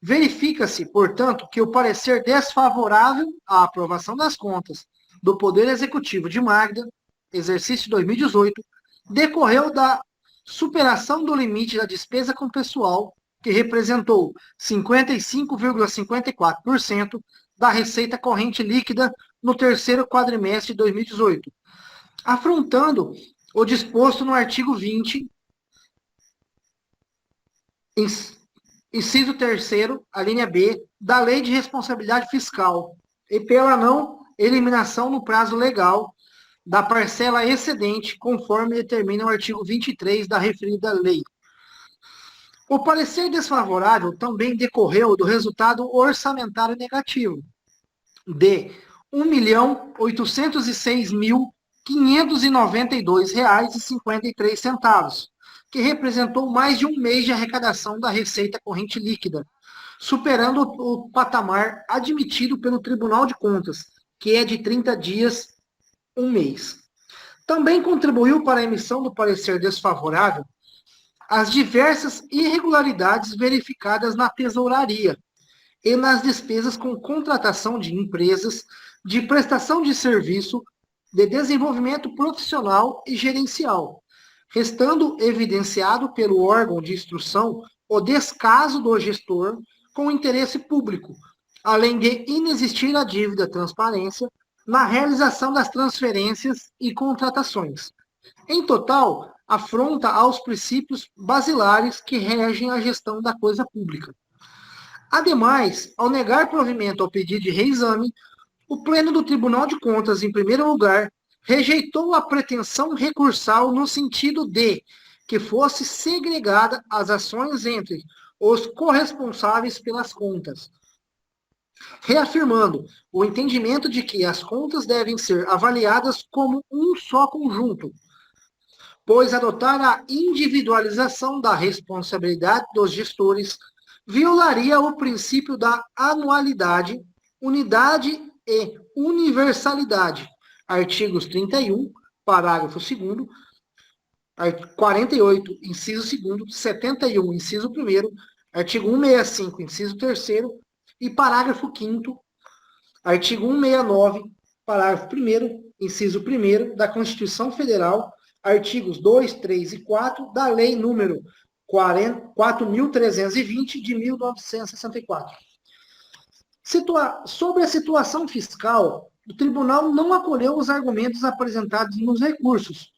Verifica-se, portanto, que o parecer desfavorável à aprovação das contas do Poder Executivo de Magda, exercício 2018, decorreu da superação do limite da despesa com pessoal, que representou 55,54% da receita corrente líquida no terceiro quadrimestre de 2018, afrontando o disposto no artigo 20, inciso 3º, a linha B, da Lei de Responsabilidade Fiscal, e pela não eliminação no prazo legal da parcela excedente, conforme determina o artigo 23 da referida lei. O parecer desfavorável também decorreu do resultado orçamentário negativo de R$ 1.806.592,53, que representou mais de um mês de arrecadação da receita corrente líquida, superando o patamar admitido pelo Tribunal de Contas, que é de 30 dias, um mês. Também contribuiu para a emissão do parecer desfavorável as diversas irregularidades verificadas na tesouraria e nas despesas com contratação de empresas de prestação de serviço de desenvolvimento profissional e gerencial, restando evidenciado pelo órgão de instrução o descaso do gestor com interesse público, além de inexistir a dívida transparência na realização das transferências e contratações. Em total, afronta aos princípios basilares que regem a gestão da coisa pública. Ademais, ao negar provimento ao pedido de reexame, o Pleno do Tribunal de Contas, em primeiro lugar, rejeitou a pretensão recursal no sentido de que fosse segregada as ações entre os corresponsáveis pelas contas, reafirmando o entendimento de que as contas devem ser avaliadas como um só conjunto, pois adotar a individualização da responsabilidade dos gestores violaria o princípio da anualidade, unidade e universalidade. Artigos 31, parágrafo 2º, 48, inciso 2º, 71, inciso 1º, artigo 165, inciso 3º e parágrafo 5º, artigo 169, parágrafo 1º, inciso 1º da Constituição Federal, artigos 2, 3 e 4 da Lei número 4.320 de 1964. Sobre a situação fiscal, o tribunal não acolheu os argumentos apresentados nos recursos,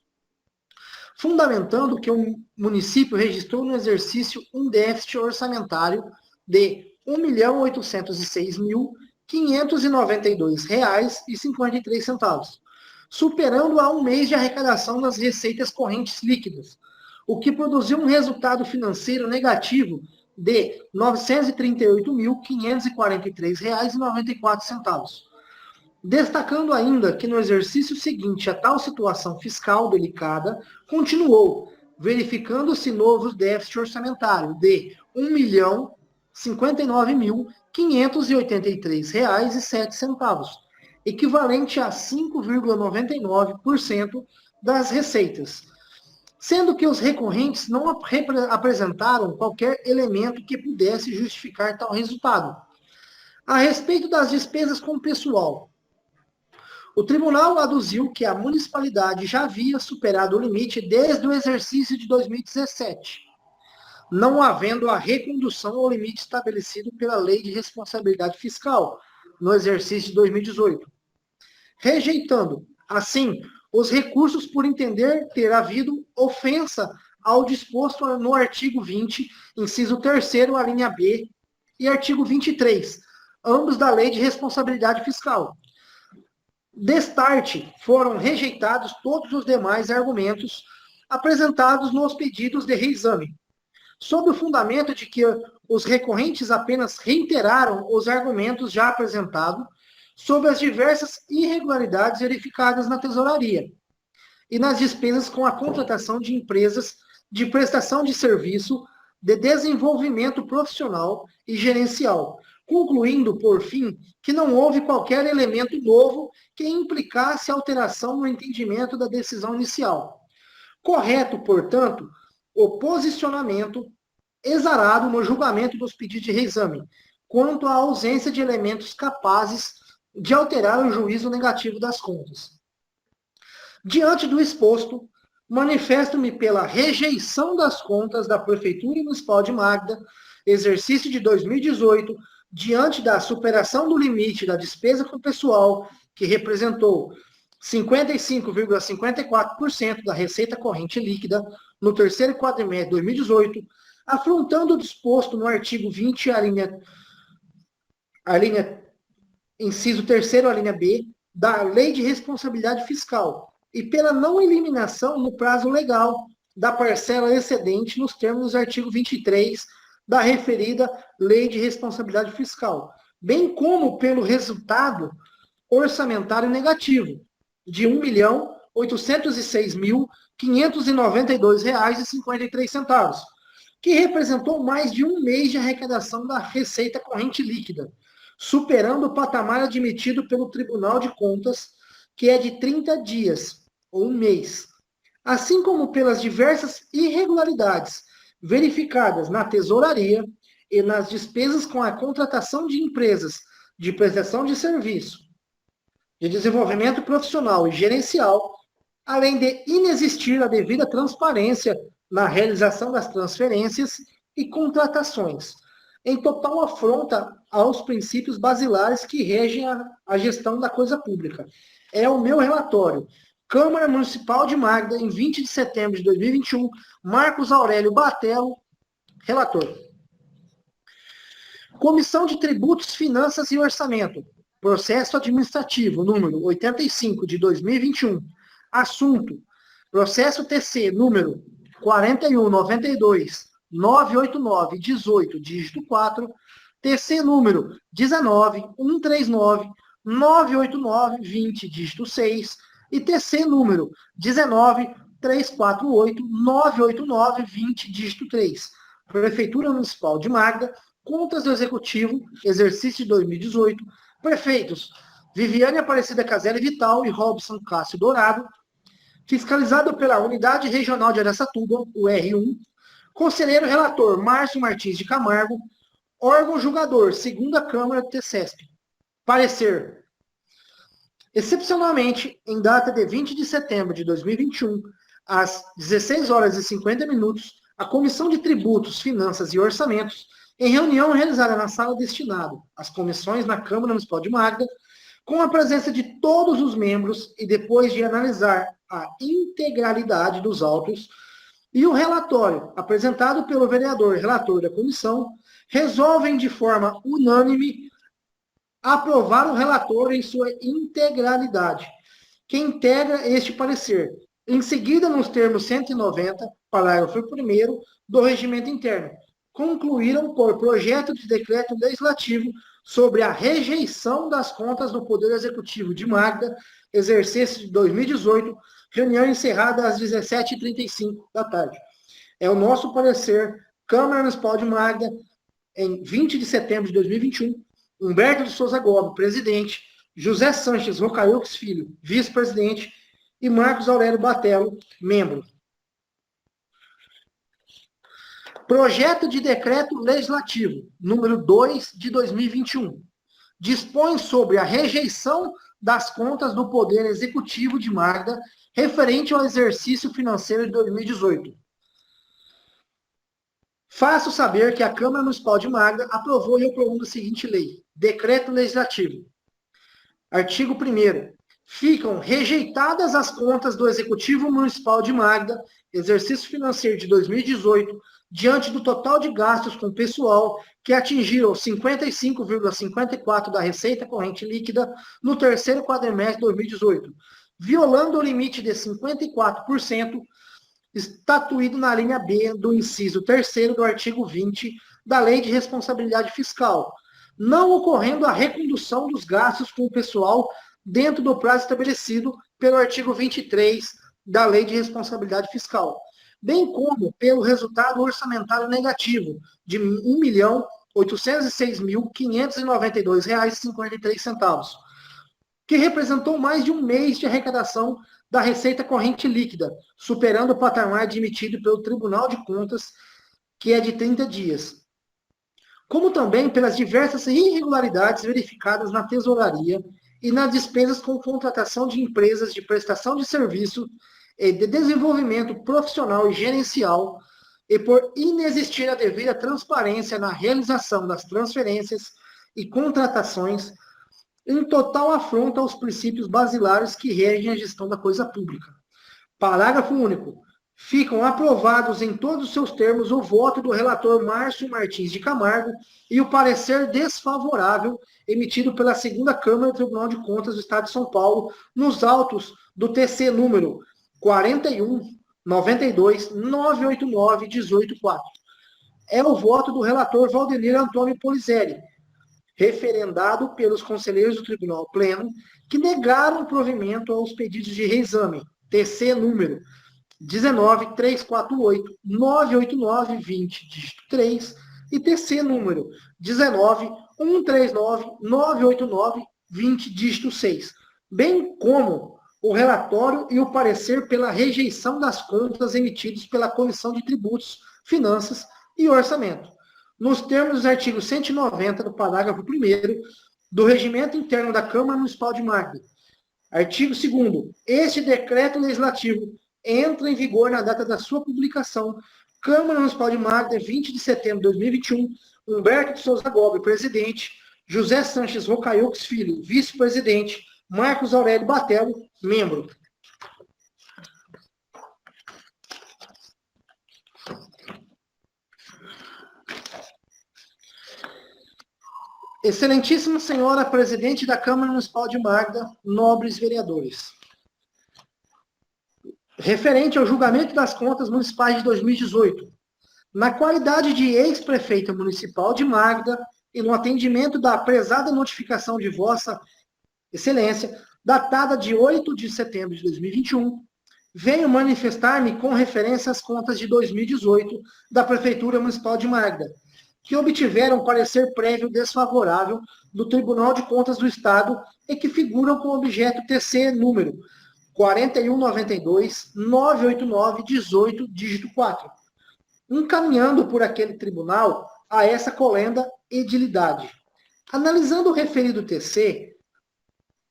fundamentando que o município registrou no exercício um déficit orçamentário de R$ 1.806.592,53, superando a um mês de arrecadação das receitas correntes líquidas, o que produziu um resultado financeiro negativo de R$ 938.543,94. Destacando ainda que no exercício seguinte a tal situação fiscal delicada continuou, verificando-se novo déficit orçamentário de R$ 59.583,07, equivalente a 5,99% das receitas, sendo que os recorrentes não apresentaram qualquer elemento que pudesse justificar tal resultado. A respeito das despesas com pessoal, o tribunal aduziu que a municipalidade já havia superado o limite desde o exercício de 2017, não havendo a recondução ao limite estabelecido pela Lei de Responsabilidade Fiscal no exercício de 2018, rejeitando, assim, os recursos por entender ter havido ofensa ao disposto no artigo 20, inciso 3º, a linha B, e artigo 23, ambos da Lei de Responsabilidade Fiscal. Destarte, foram rejeitados todos os demais argumentos apresentados nos pedidos de reexame, sob o fundamento de que os recorrentes apenas reiteraram os argumentos já apresentados sobre as diversas irregularidades verificadas na tesouraria e nas despesas com a contratação de empresas de prestação de serviço de desenvolvimento profissional e gerencial, concluindo, por fim, que não houve qualquer elemento novo que implicasse alteração no entendimento da decisão inicial. Correto, portanto, o posicionamento exarado no julgamento dos pedidos de reexame, quanto à ausência de elementos capazes de alterar o juízo negativo das contas. Diante do exposto, manifesto-me pela rejeição das contas da Prefeitura Municipal de Magda, exercício de 2018, diante da superação do limite da despesa com pessoal, que representou 55,54% da receita corrente líquida no terceiro quadrimestre de 2018, afrontando o disposto no artigo 20, a linha inciso 3º, a linha B, da Lei de Responsabilidade Fiscal, e pela não eliminação no prazo legal da parcela excedente nos termos do artigo 23 da referida Lei de Responsabilidade Fiscal, bem como pelo resultado orçamentário negativo de R$ 1.806.592,53, que representou mais de um mês de arrecadação da receita corrente líquida, superando o patamar admitido pelo Tribunal de Contas, que é de 30 dias, ou um mês, assim como pelas diversas irregularidades verificadas na tesouraria e nas despesas com a contratação de empresas de prestação de serviço, de desenvolvimento profissional e gerencial, além de inexistir a devida transparência na realização das transferências e contratações, em total afronta aos princípios basilares que regem a gestão da coisa pública. É o meu relatório. Câmara Municipal de Magda, em 20 de setembro de 2021, Marcos Aurélio Batello, relator. Comissão de Tributos, Finanças e Orçamento. Processo administrativo, número 85 de 2021. Assunto: processo TC, número 4192-989-18, dígito 4, TC número 19-139-989-20, dígito 6, e TC número 19-348-989-20, dígito 3. Prefeitura Municipal de Magda, contas do Executivo, exercício de 2018, prefeitos Viviane Aparecida Caselli Vital e Robson Cássio Dourado, fiscalizado pela Unidade Regional de Araçatuba, o R1, conselheiro relator Márcio Martins de Camargo, órgão julgador, segunda Câmara do TCESP. Parecer. Excepcionalmente, em data de 20 de setembro de 2021, às 16 horas e 50 minutos, a Comissão de Tributos, Finanças e Orçamentos, em reunião realizada na sala destinada às comissões na Câmara Municipal de Magda, com a presença de todos os membros e depois de analisar a integralidade dos autos e o relatório apresentado pelo vereador relator da comissão, resolvem de forma unânime aprovar o relatório em sua integralidade, que integra este parecer, em seguida nos termos 190, parágrafo 1º do Regimento Interno, concluíram por projeto de decreto legislativo sobre a rejeição das contas do Poder Executivo de Magda, exercício de 2018, reunião encerrada às 17h35 da tarde. É o nosso parecer, Câmara Municipal de Magda, em 20 de setembro de 2021, Humberto de Souza Gobi, presidente, José Sanches Rocailux Filho, vice-presidente, e Marcos Aurélio Batello, membro. Projeto de Decreto Legislativo, número 2 de 2021, dispõe sobre a rejeição das contas do Poder Executivo de Magda referente ao exercício financeiro de 2018. Faço saber que a Câmara Municipal de Magda aprovou e eu promundo a seguinte lei. Decreto Legislativo. Artigo 1º. Ficam rejeitadas as contas do Executivo Municipal de Magda, exercício financeiro de 2018, diante do total de gastos com pessoal que atingiram 55,54% da receita corrente líquida no terceiro quadrimestre de 2018, violando o limite de 54%, estatuído na linha B do inciso 3º do artigo 20 da Lei de Responsabilidade Fiscal, não ocorrendo a recondução dos gastos com o pessoal dentro do prazo estabelecido pelo artigo 23 da Lei de Responsabilidade Fiscal, bem como pelo resultado orçamentário negativo de R$ 1.806.592,53, que representou mais de um mês de arrecadação da receita corrente líquida, superando o patamar admitido pelo Tribunal de Contas, que é de 30 dias. Como também pelas diversas irregularidades verificadas na tesouraria e nas despesas com contratação de empresas de prestação de serviço e de desenvolvimento profissional e gerencial, e por inexistir a devida transparência na realização das transferências e contratações, em total afronta aos princípios basilares que regem a gestão da coisa pública. Parágrafo único. Ficam aprovados em todos os seus termos o voto do relator Márcio Martins de Camargo e o parecer desfavorável emitido pela 2ª Câmara do Tribunal de Contas do Estado de São Paulo nos autos do TC número 41.92.989.18.4. É o voto do relator Valdemir Antônio Polizeri, referendado pelos conselheiros do Tribunal Pleno, que negaram o provimento aos pedidos de reexame, TC número 19.348.989.20, dígito 3, e TC número 19.139.989.20, dígito 6, bem como o relatório e o parecer pela rejeição das contas emitidos pela Comissão de Tributos, Finanças e Orçamento, nos termos dos artigos 190 do parágrafo 1º do Regimento Interno da Câmara Municipal de Magda. Artigo 2º. Este decreto legislativo entra em vigor na data da sua publicação. Câmara Municipal de Magda, 20 de setembro de 2021. Humberto de Souza Gobi, presidente. José Sanches Rocailux Filho, vice-presidente. Marcos Aurélio Batello, membro. Excelentíssima Senhora Presidente da Câmara Municipal de Magda, nobres vereadores. Referente ao julgamento das contas municipais de 2018, na qualidade de ex-prefeita municipal de Magda e no atendimento da prezada notificação de Vossa Excelência, datada de 8 de setembro de 2021, venho manifestar-me com referência às contas de 2018 da Prefeitura Municipal de Magda, que obtiveram parecer prévio desfavorável do Tribunal de Contas do Estado e que figuram com objeto TC número 41.92.989.18, dígito 4, encaminhando por aquele tribunal a essa colenda edilidade. Analisando o referido TC,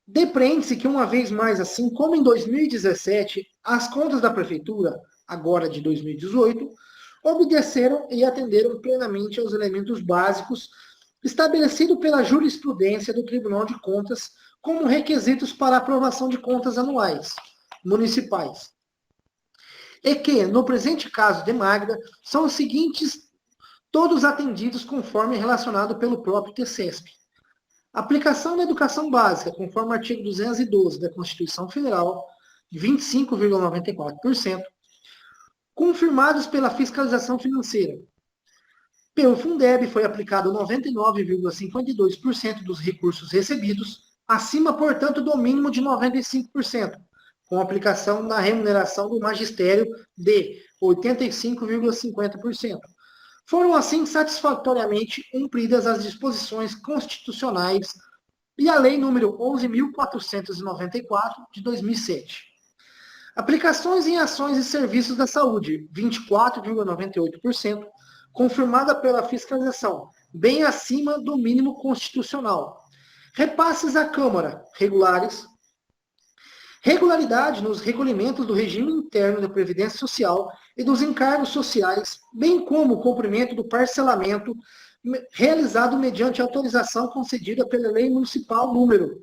depreende-se que, uma vez mais, assim como em 2017, as contas da Prefeitura, agora de 2018, obedeceram e atenderam plenamente aos elementos básicos estabelecidos pela jurisprudência do Tribunal de Contas como requisitos para aprovação de contas anuais municipais. E que, no presente caso de Magda, são os seguintes, todos atendidos conforme relacionado pelo próprio TCESP. Aplicação da educação básica, conforme o artigo 212 da Constituição Federal, 25,94%, confirmados pela fiscalização financeira. Pelo Fundeb foi aplicado 99,52% dos recursos recebidos, acima, portanto, do mínimo de 95%, com aplicação da remuneração do magistério de 85,50%. Foram, assim, satisfatoriamente cumpridas as disposições constitucionais e a Lei número 11.494, de 2007. Aplicações em ações e serviços da saúde, 24,98%, confirmada pela fiscalização, bem acima do mínimo constitucional. Repasses à Câmara, regulares. Regularidade nos recolhimentos do regime interno da Previdência Social e dos encargos sociais, bem como o cumprimento do parcelamento realizado mediante autorização concedida pela Lei Municipal número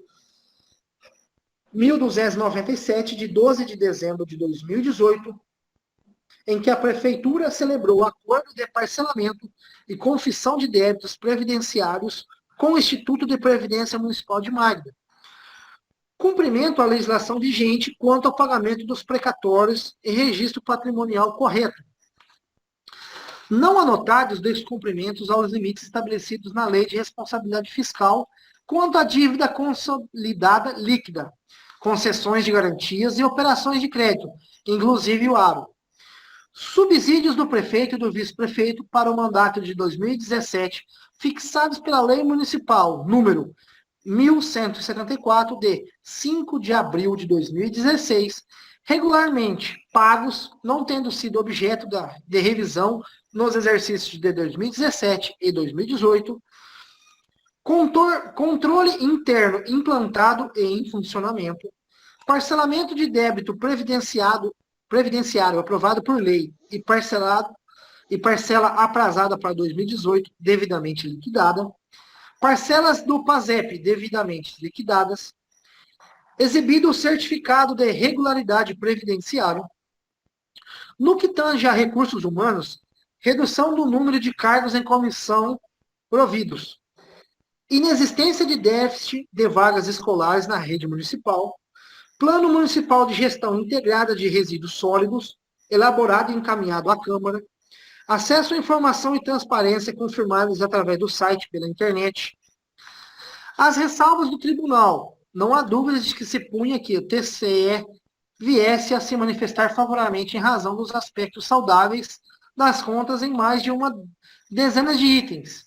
1.297, de 12 de dezembro de 2018, em que a Prefeitura celebrou o acordo de parcelamento e confissão de débitos previdenciários com o Instituto de Previdência Municipal de Magda. Cumprimento à legislação vigente quanto ao pagamento dos precatórios e registro patrimonial correto. Não anotados descumprimentos aos limites estabelecidos na Lei de Responsabilidade Fiscal quanto à dívida consolidada líquida, concessões de garantias e operações de crédito, inclusive o aro. Subsídios do prefeito e do vice-prefeito para o mandato de 2017, fixados pela Lei Municipal número 1174, de 5 de abril de 2016, regularmente pagos, não tendo sido objeto de revisão nos exercícios de 2017 e 2018, controle interno implantado e em funcionamento, parcelamento de débito previdenciário aprovado por lei e parcela aprazada para 2018 devidamente liquidada, parcelas do PASEP devidamente liquidadas, exibido o certificado de regularidade previdenciária. No que tange a recursos humanos, redução do número de cargos em comissão providos, inexistência de déficit de vagas escolares na rede municipal, Plano Municipal de Gestão Integrada de Resíduos Sólidos, elaborado e encaminhado à Câmara, acesso à informação e transparência confirmados através do site pela internet. As ressalvas do tribunal. Não há dúvidas de que se punha que o TCE viesse a se manifestar favoravelmente em razão dos aspectos saudáveis das contas em mais de uma dezena de itens,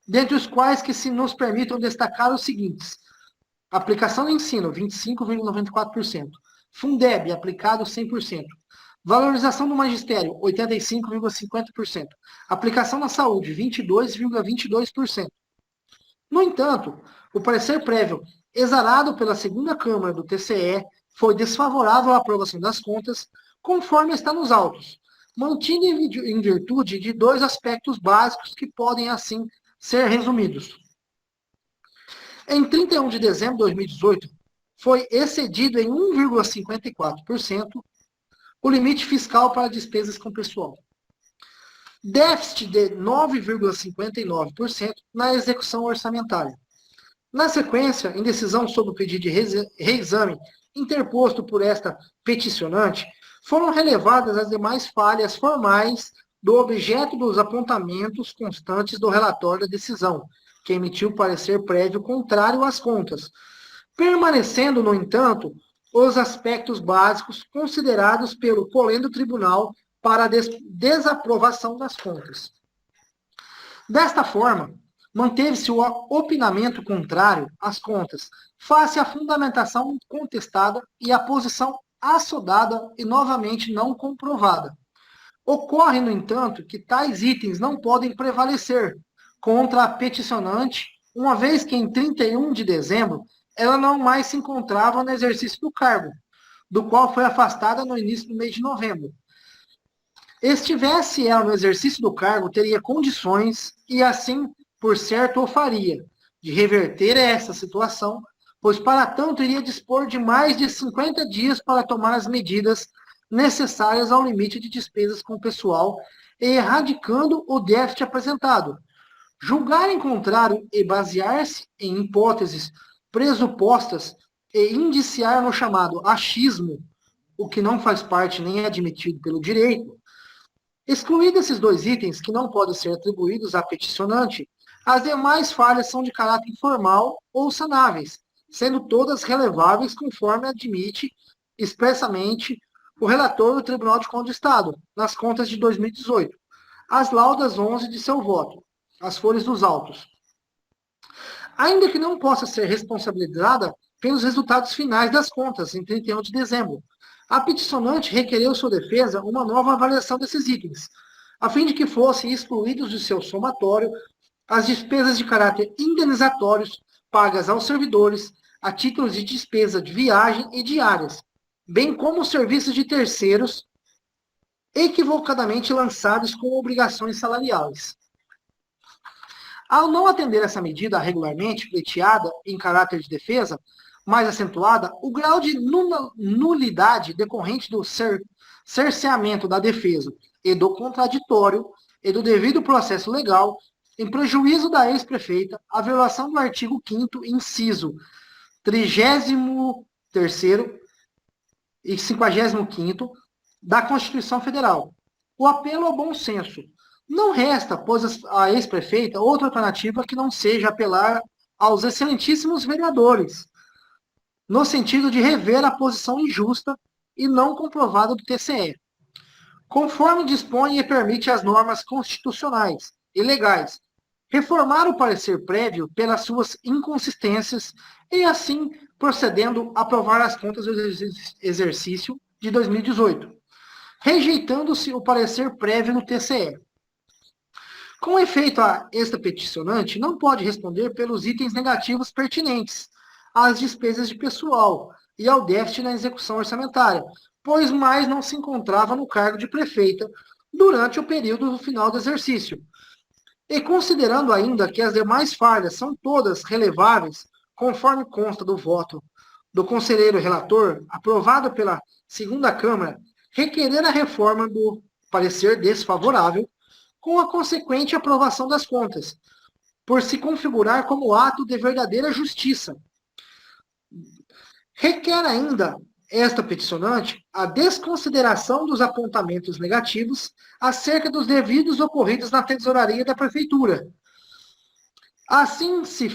dentre os quais que se nos permitam destacar os seguintes: aplicação do ensino, 25,94%. Fundeb, aplicado 100%. Valorização do magistério, 85,50%. Aplicação na saúde, 22,22%. No entanto, o parecer prévio exarado pela segunda Câmara do TCE foi desfavorável à aprovação das contas, conforme está nos autos, mantido em virtude de dois aspectos básicos que podem, assim, ser resumidos. Em 31 de dezembro de 2018, foi excedido em 1,54% o limite fiscal para despesas com pessoal. Déficit de 9,59% na execução orçamentária. Na sequência, em decisão sobre o pedido de reexame interposto por esta peticionante, foram relevadas as demais falhas formais do objeto dos apontamentos constantes do relatório da decisão, que emitiu parecer prévio contrário às contas, permanecendo, no entanto, os aspectos básicos considerados pelo polendo tribunal para a desaprovação das contas. Desta forma, manteve-se o opinamento contrário às contas, face à fundamentação contestada e à posição assodada e novamente não comprovada. Ocorre, no entanto, que tais itens não podem prevalecer contra a peticionante, uma vez que em 31 de dezembro ela não mais se encontrava no exercício do cargo, do qual foi afastada no início do mês de novembro. Estivesse ela no exercício do cargo, teria condições, e assim, por certo, o faria, de reverter essa situação, pois para tanto iria dispor de mais de 50 dias para tomar as medidas necessárias ao limite de despesas com o pessoal, e erradicando o déficit apresentado. Julgar em contrário e basear-se em hipóteses pressupostas e indiciar no chamado achismo, o que não faz parte nem é admitido pelo direito, excluídos esses dois itens que não podem ser atribuídos à peticionante, as demais falhas são de caráter informal ou sanáveis, sendo todas releváveis conforme admite expressamente o relator do Tribunal de Contas do Estado, nas contas de 2018. as laudas 11 de seu voto, as folhas dos autos. Ainda que não possa ser responsabilizada pelos resultados finais das contas em 31 de dezembro, a peticionante requereu sua defesa uma nova avaliação desses itens, a fim de que fossem excluídos de seu somatório as despesas de caráter indenizatórios pagas aos servidores a título de despesa de viagem e diárias, bem como os serviços de terceiros equivocadamente lançados com obrigações salariais. Ao não atender essa medida regularmente pleiteada em caráter de defesa, mais acentuada, o grau de nulidade decorrente do cerceamento da defesa e do contraditório e do devido processo legal, em prejuízo da ex-prefeita, a violação do artigo 5º, inciso 33º e 55º da Constituição Federal. O apelo ao bom senso. Não resta, pois a ex-prefeita, outra alternativa que não seja apelar aos excelentíssimos vereadores, no sentido de rever a posição injusta e não comprovada do TCE, conforme dispõe e permite as normas constitucionais e legais, reformar o parecer prévio pelas suas inconsistências e, assim, procedendo a aprovar as contas do exercício de 2018, rejeitando-se o parecer prévio no TCE. Com efeito, a esta peticionante não pode responder pelos itens negativos pertinentes às despesas de pessoal e ao déficit na execução orçamentária, pois mais não se encontrava no cargo de prefeita durante o período final do exercício. E considerando ainda que as demais falhas são todas releváveis, conforme consta do voto do conselheiro relator, aprovado pela segunda Câmara, requerer a reforma do parecer desfavorável, com a consequente aprovação das contas, por se configurar como ato de verdadeira justiça. Requer ainda esta peticionante a desconsideração dos apontamentos negativos acerca dos devidos ocorridos na tesouraria da Prefeitura. Assim se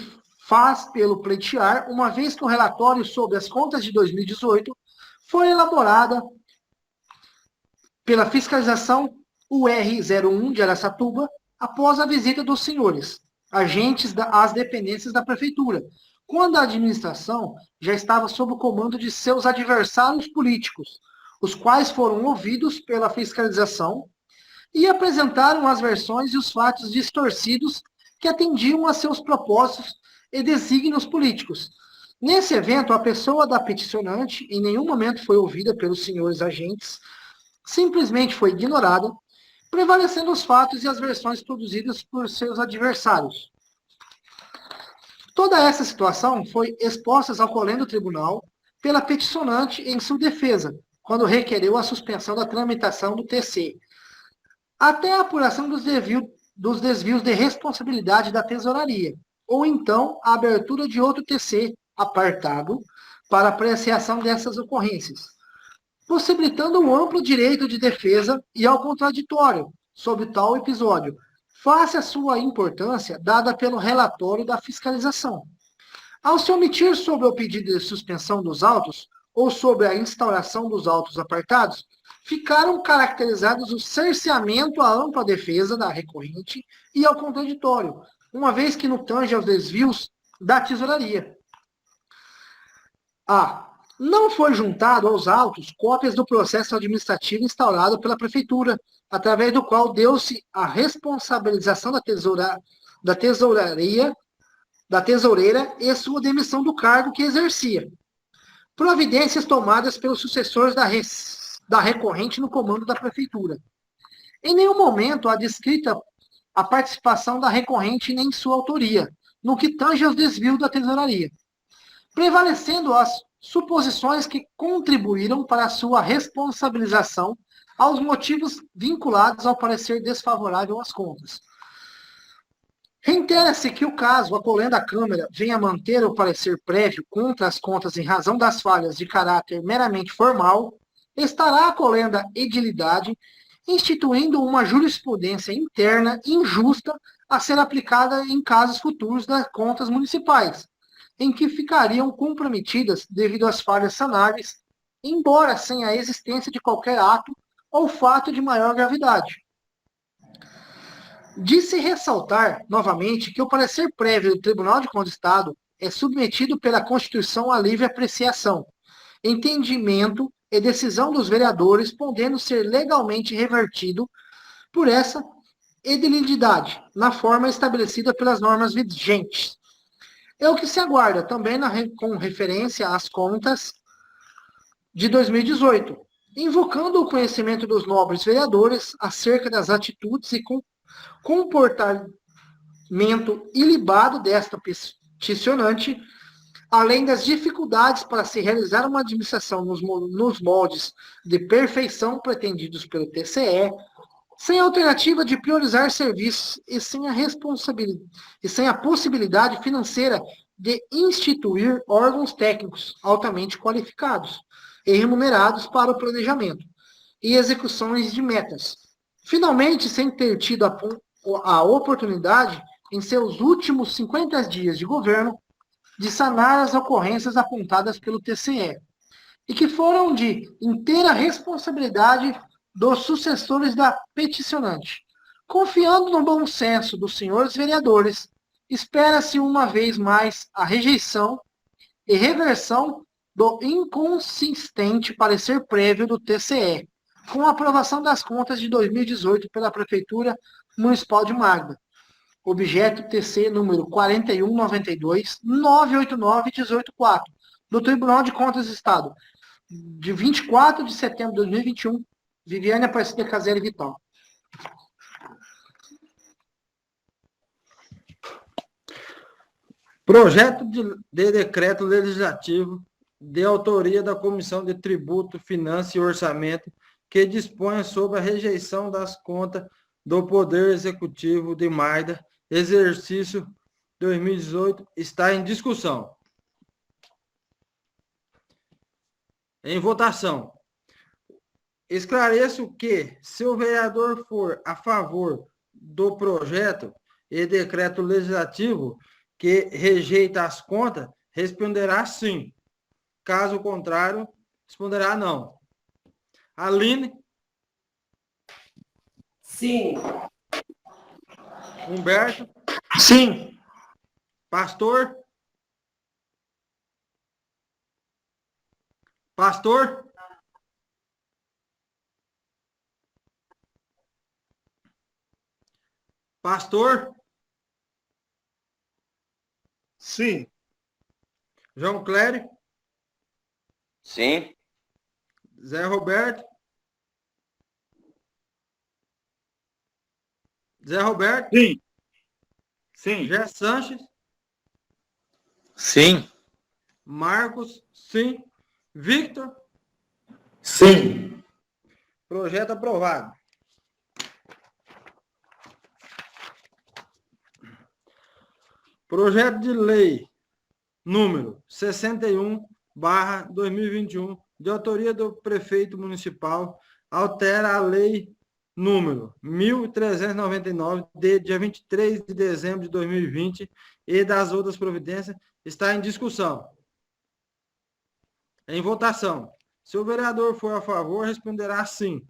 faz pelo pleitear, uma vez que o relatório sobre as contas de 2018 foi elaborada pela fiscalização UR-01 de Araçatuba, após a visita dos senhores, agentes às dependências da Prefeitura, quando a administração já estava sob o comando de seus adversários políticos, os quais foram ouvidos pela fiscalização e apresentaram as versões e os fatos distorcidos que atendiam a seus propósitos e desígnios políticos. Nesse evento, a pessoa da peticionante em nenhum momento foi ouvida pelos senhores agentes, simplesmente foi ignorada, prevalecendo os fatos e as versões produzidas por seus adversários. Toda essa situação foi exposta ao colégio do tribunal pela peticionante em sua defesa, quando requereu a suspensão da tramitação do TC, até a apuração dos desvios de responsabilidade da tesouraria, ou então a abertura de outro TC apartado para apreciação dessas ocorrências, possibilitando um amplo direito de defesa e ao contraditório sobre tal episódio, face à sua importância dada pelo relatório da fiscalização. Ao se omitir sobre o pedido de suspensão dos autos ou sobre a instauração dos autos apartados, ficaram caracterizados o cerceamento à ampla defesa da recorrente e ao contraditório, uma vez que no tange aos desvios da tesouraria. Não foi juntado aos autos cópias do processo administrativo instaurado pela Prefeitura, através do qual deu-se a responsabilização da tesoureira e sua demissão do cargo que exercia. Providências tomadas pelos sucessores da recorrente no comando da Prefeitura. Em nenhum momento há descrita a participação da recorrente nem sua autoria, no que tange aos desvios da tesouraria, prevalecendo as suposições que contribuíram para a sua responsabilização aos motivos vinculados ao parecer desfavorável às contas. Reitera-se que o caso, acolhendo a Câmara, venha manter o parecer prévio contra as contas em razão das falhas de caráter meramente formal, estará acolhendo a edilidade, instituindo uma jurisprudência interna injusta a ser aplicada em casos futuros das contas municipais, em que ficariam comprometidas devido às falhas sanáveis, embora sem a existência de qualquer ato ou fato de maior gravidade. De se ressaltar, novamente, que o parecer prévio do Tribunal de Contas do Estado é submetido pela Constituição à livre apreciação, entendimento e decisão dos vereadores, podendo ser legalmente revertido por essa edilidade, na forma estabelecida pelas normas vigentes. É o que se aguarda também com referência às contas de 2018, invocando o conhecimento dos nobres vereadores acerca das atitudes e comportamento ilibado desta peticionante, além das dificuldades para se realizar uma administração nos moldes de perfeição pretendidos pelo TCE, sem alternativa de priorizar serviços e sem a possibilidade financeira de instituir órgãos técnicos altamente qualificados e remunerados para o planejamento e execuções de metas. Finalmente, sem ter tido a oportunidade, em seus últimos 50 dias de governo, de sanar as ocorrências apontadas pelo TCE, e que foram de inteira responsabilidade dos sucessores da peticionante. Confiando no bom senso dos senhores vereadores, espera-se uma vez mais a rejeição e reversão do inconsistente parecer prévio do TCE, com a aprovação das contas de 2018 pela Prefeitura Municipal de Magda. Objeto TC número 4192-989-184, do Tribunal de Contas do Estado, de 24 de setembro de 2021, Viviane Aparecida Caselli Vital. Projeto de decreto legislativo de autoria da Comissão de Tributo, Finanças e Orçamento, que dispõe sobre a rejeição das contas do Poder Executivo de Magda, exercício 2018, está em discussão. Em votação. Esclareço que, se o vereador for a favor do projeto e decreto legislativo que rejeita as contas, responderá sim. Caso contrário, responderá não. Aline? Sim. Humberto? Sim. Pastor? Pastor? Pastor? Sim. João Clério? Sim. Zé Roberto? Zé Roberto? Sim. Sim. Jé Sanches? Sim. Marcos? Sim. Victor? Sim. Projeto aprovado. Projeto de lei número 61/2021, de autoria do prefeito municipal, altera a lei número 1.399, de dia 23 de dezembro de 2020, e das outras providências, está em discussão. Em votação. Se o vereador for a favor, responderá sim.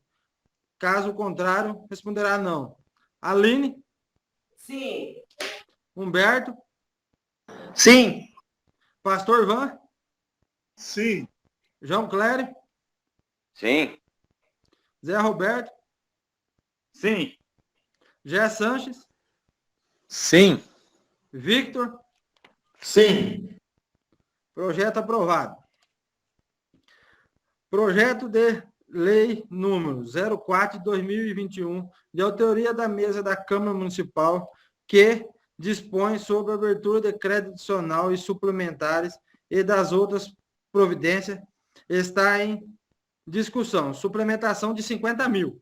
Caso contrário, responderá não. Aline? Sim. Humberto? Sim. Pastor Ivan? Sim. João Clério? Sim. Zé Roberto? Sim. Jé Sanches? Sim. Victor? Sim. Projeto aprovado. Projeto de lei número 04/2021, de autoria da mesa da Câmara Municipal, que dispõe sobre a abertura de crédito adicional e suplementares e das outras providências, está em discussão. Suplementação de 50 mil.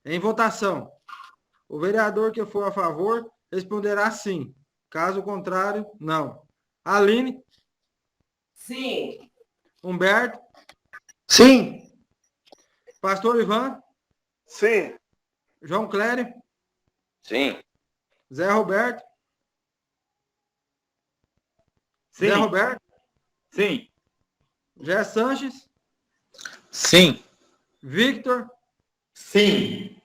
Em votação. O vereador que for a favor responderá sim. Caso contrário, não. Aline? Sim. Humberto? Sim. Pastor Ivan? Sim. João Clério? Sim. Zé Roberto? Sim. Zé Roberto? Sim. Jé Sanches? Sim. Victor? Sim.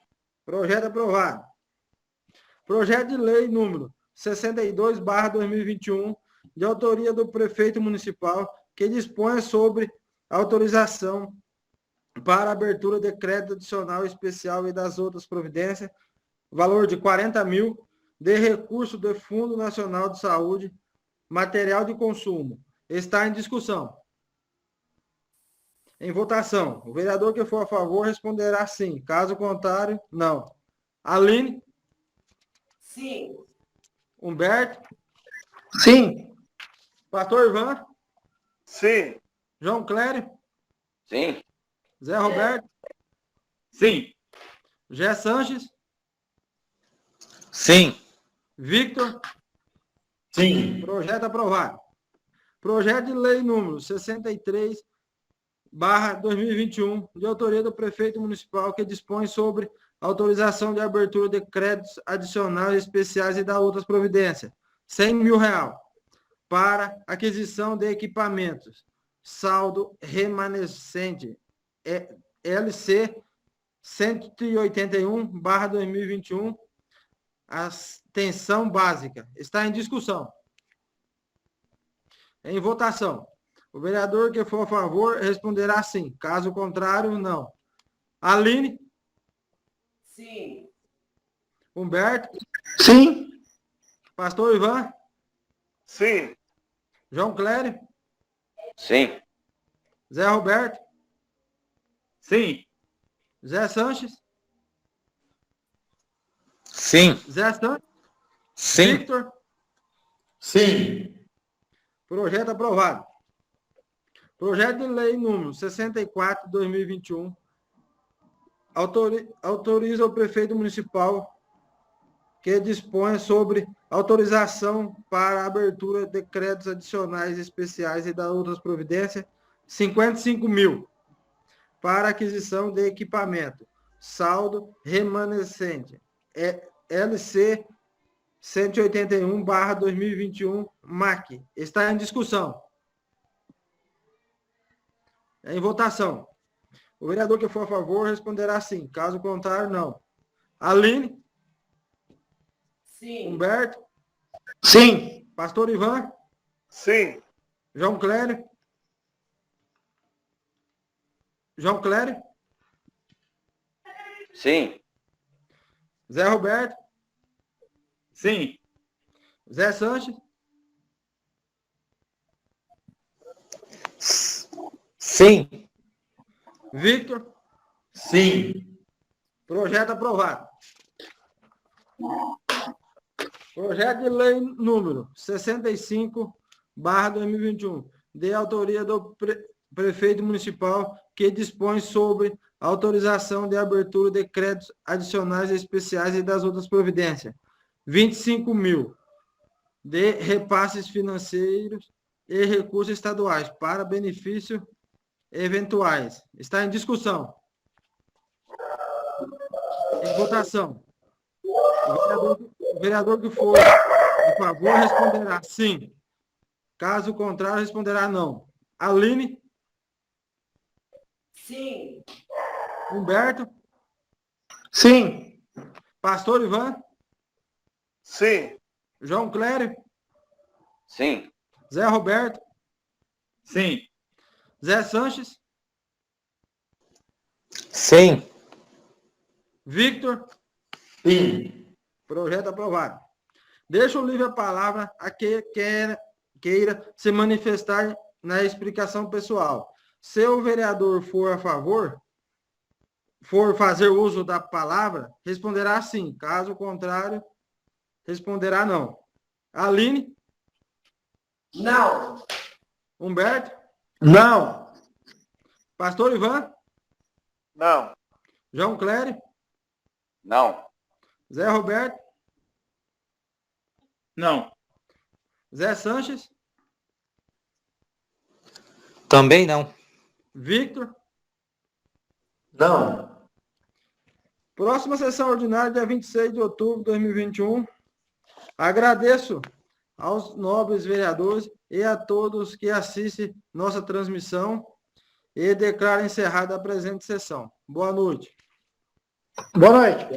Projeto aprovado. Projeto de lei número 62/2021, de autoria do prefeito municipal, que dispõe sobre autorização para abertura de crédito adicional especial e das outras providências, valor de 40 mil, de recurso do Fundo Nacional de Saúde, material de consumo. Está em discussão. Em votação. O vereador que for a favor responderá sim. Caso contrário, não. Aline? Sim. Humberto? Sim. Pastor Ivan? Sim. João Clério? Sim. Zé Roberto? Sim. Gé Sanches? Sim. Victor? Sim. Projeto aprovado. Projeto de lei número 63/2021, de autoria do prefeito municipal, que dispõe sobre autorização de abertura de créditos adicionais especiais e da outras providências. R$100 mil para aquisição de equipamentos. Saldo remanescente. LC 181/2021. Atenção básica. Está em discussão. Em votação. O vereador que for a favor responderá sim. Caso contrário, não. Aline? Sim. Humberto? Sim. Pastor Ivan? Sim. João Clério? Sim. Zé Roberto? Sim. Zé Sanches? Sim. Zé Sanches? Sim. Victor? Sim. Projeto aprovado. Projeto de lei número 64/2021. Autoriza o prefeito municipal que dispõe sobre autorização para a abertura de créditos adicionais especiais e da outras providências, 55 mil, para aquisição de equipamento. Saldo remanescente. LC 181/2021, MAC. Está em discussão. Em votação. O vereador que for a favor responderá sim. Caso contrário, não. Aline? Sim. Humberto? Sim. Pastor Ivan? Sim. João Clério? João Clério? Sim. Zé Roberto? Sim. Zé Sanches? Sim. Victor? Sim. Projeto aprovado. Projeto de lei número 65/2021, de autoria do prefeito municipal, que dispõe sobre autorização de abertura de créditos adicionais especiais e das outras providências. 25 mil de repasses financeiros e recursos estaduais para benefício eventuais. Está em discussão. Em votação. O vereador que for a favor responderá sim. Caso contrário, responderá não. Aline? Sim. Humberto? Sim. Pastor Ivan? Sim. João Clério? Sim. Zé Roberto? Sim. Zé Sanches? Sim. Victor? Sim. Projeto aprovado. Deixo livre a palavra a quem queira se manifestar na explicação pessoal. Se o vereador for a favor, for fazer uso da palavra, responderá sim. Caso contrário, responderá não. Aline? Não. Humberto? Não. Pastor Ivan? Não. João Clério? Não. Zé Roberto? Não. Zé Sanches? Também não. Victor? Não. Próxima sessão ordinária, dia 26 de outubro de 2021. Agradeço aos nobres vereadores e a todos que assistem nossa transmissão e declaro encerrada a presente sessão. Boa noite. Boa noite.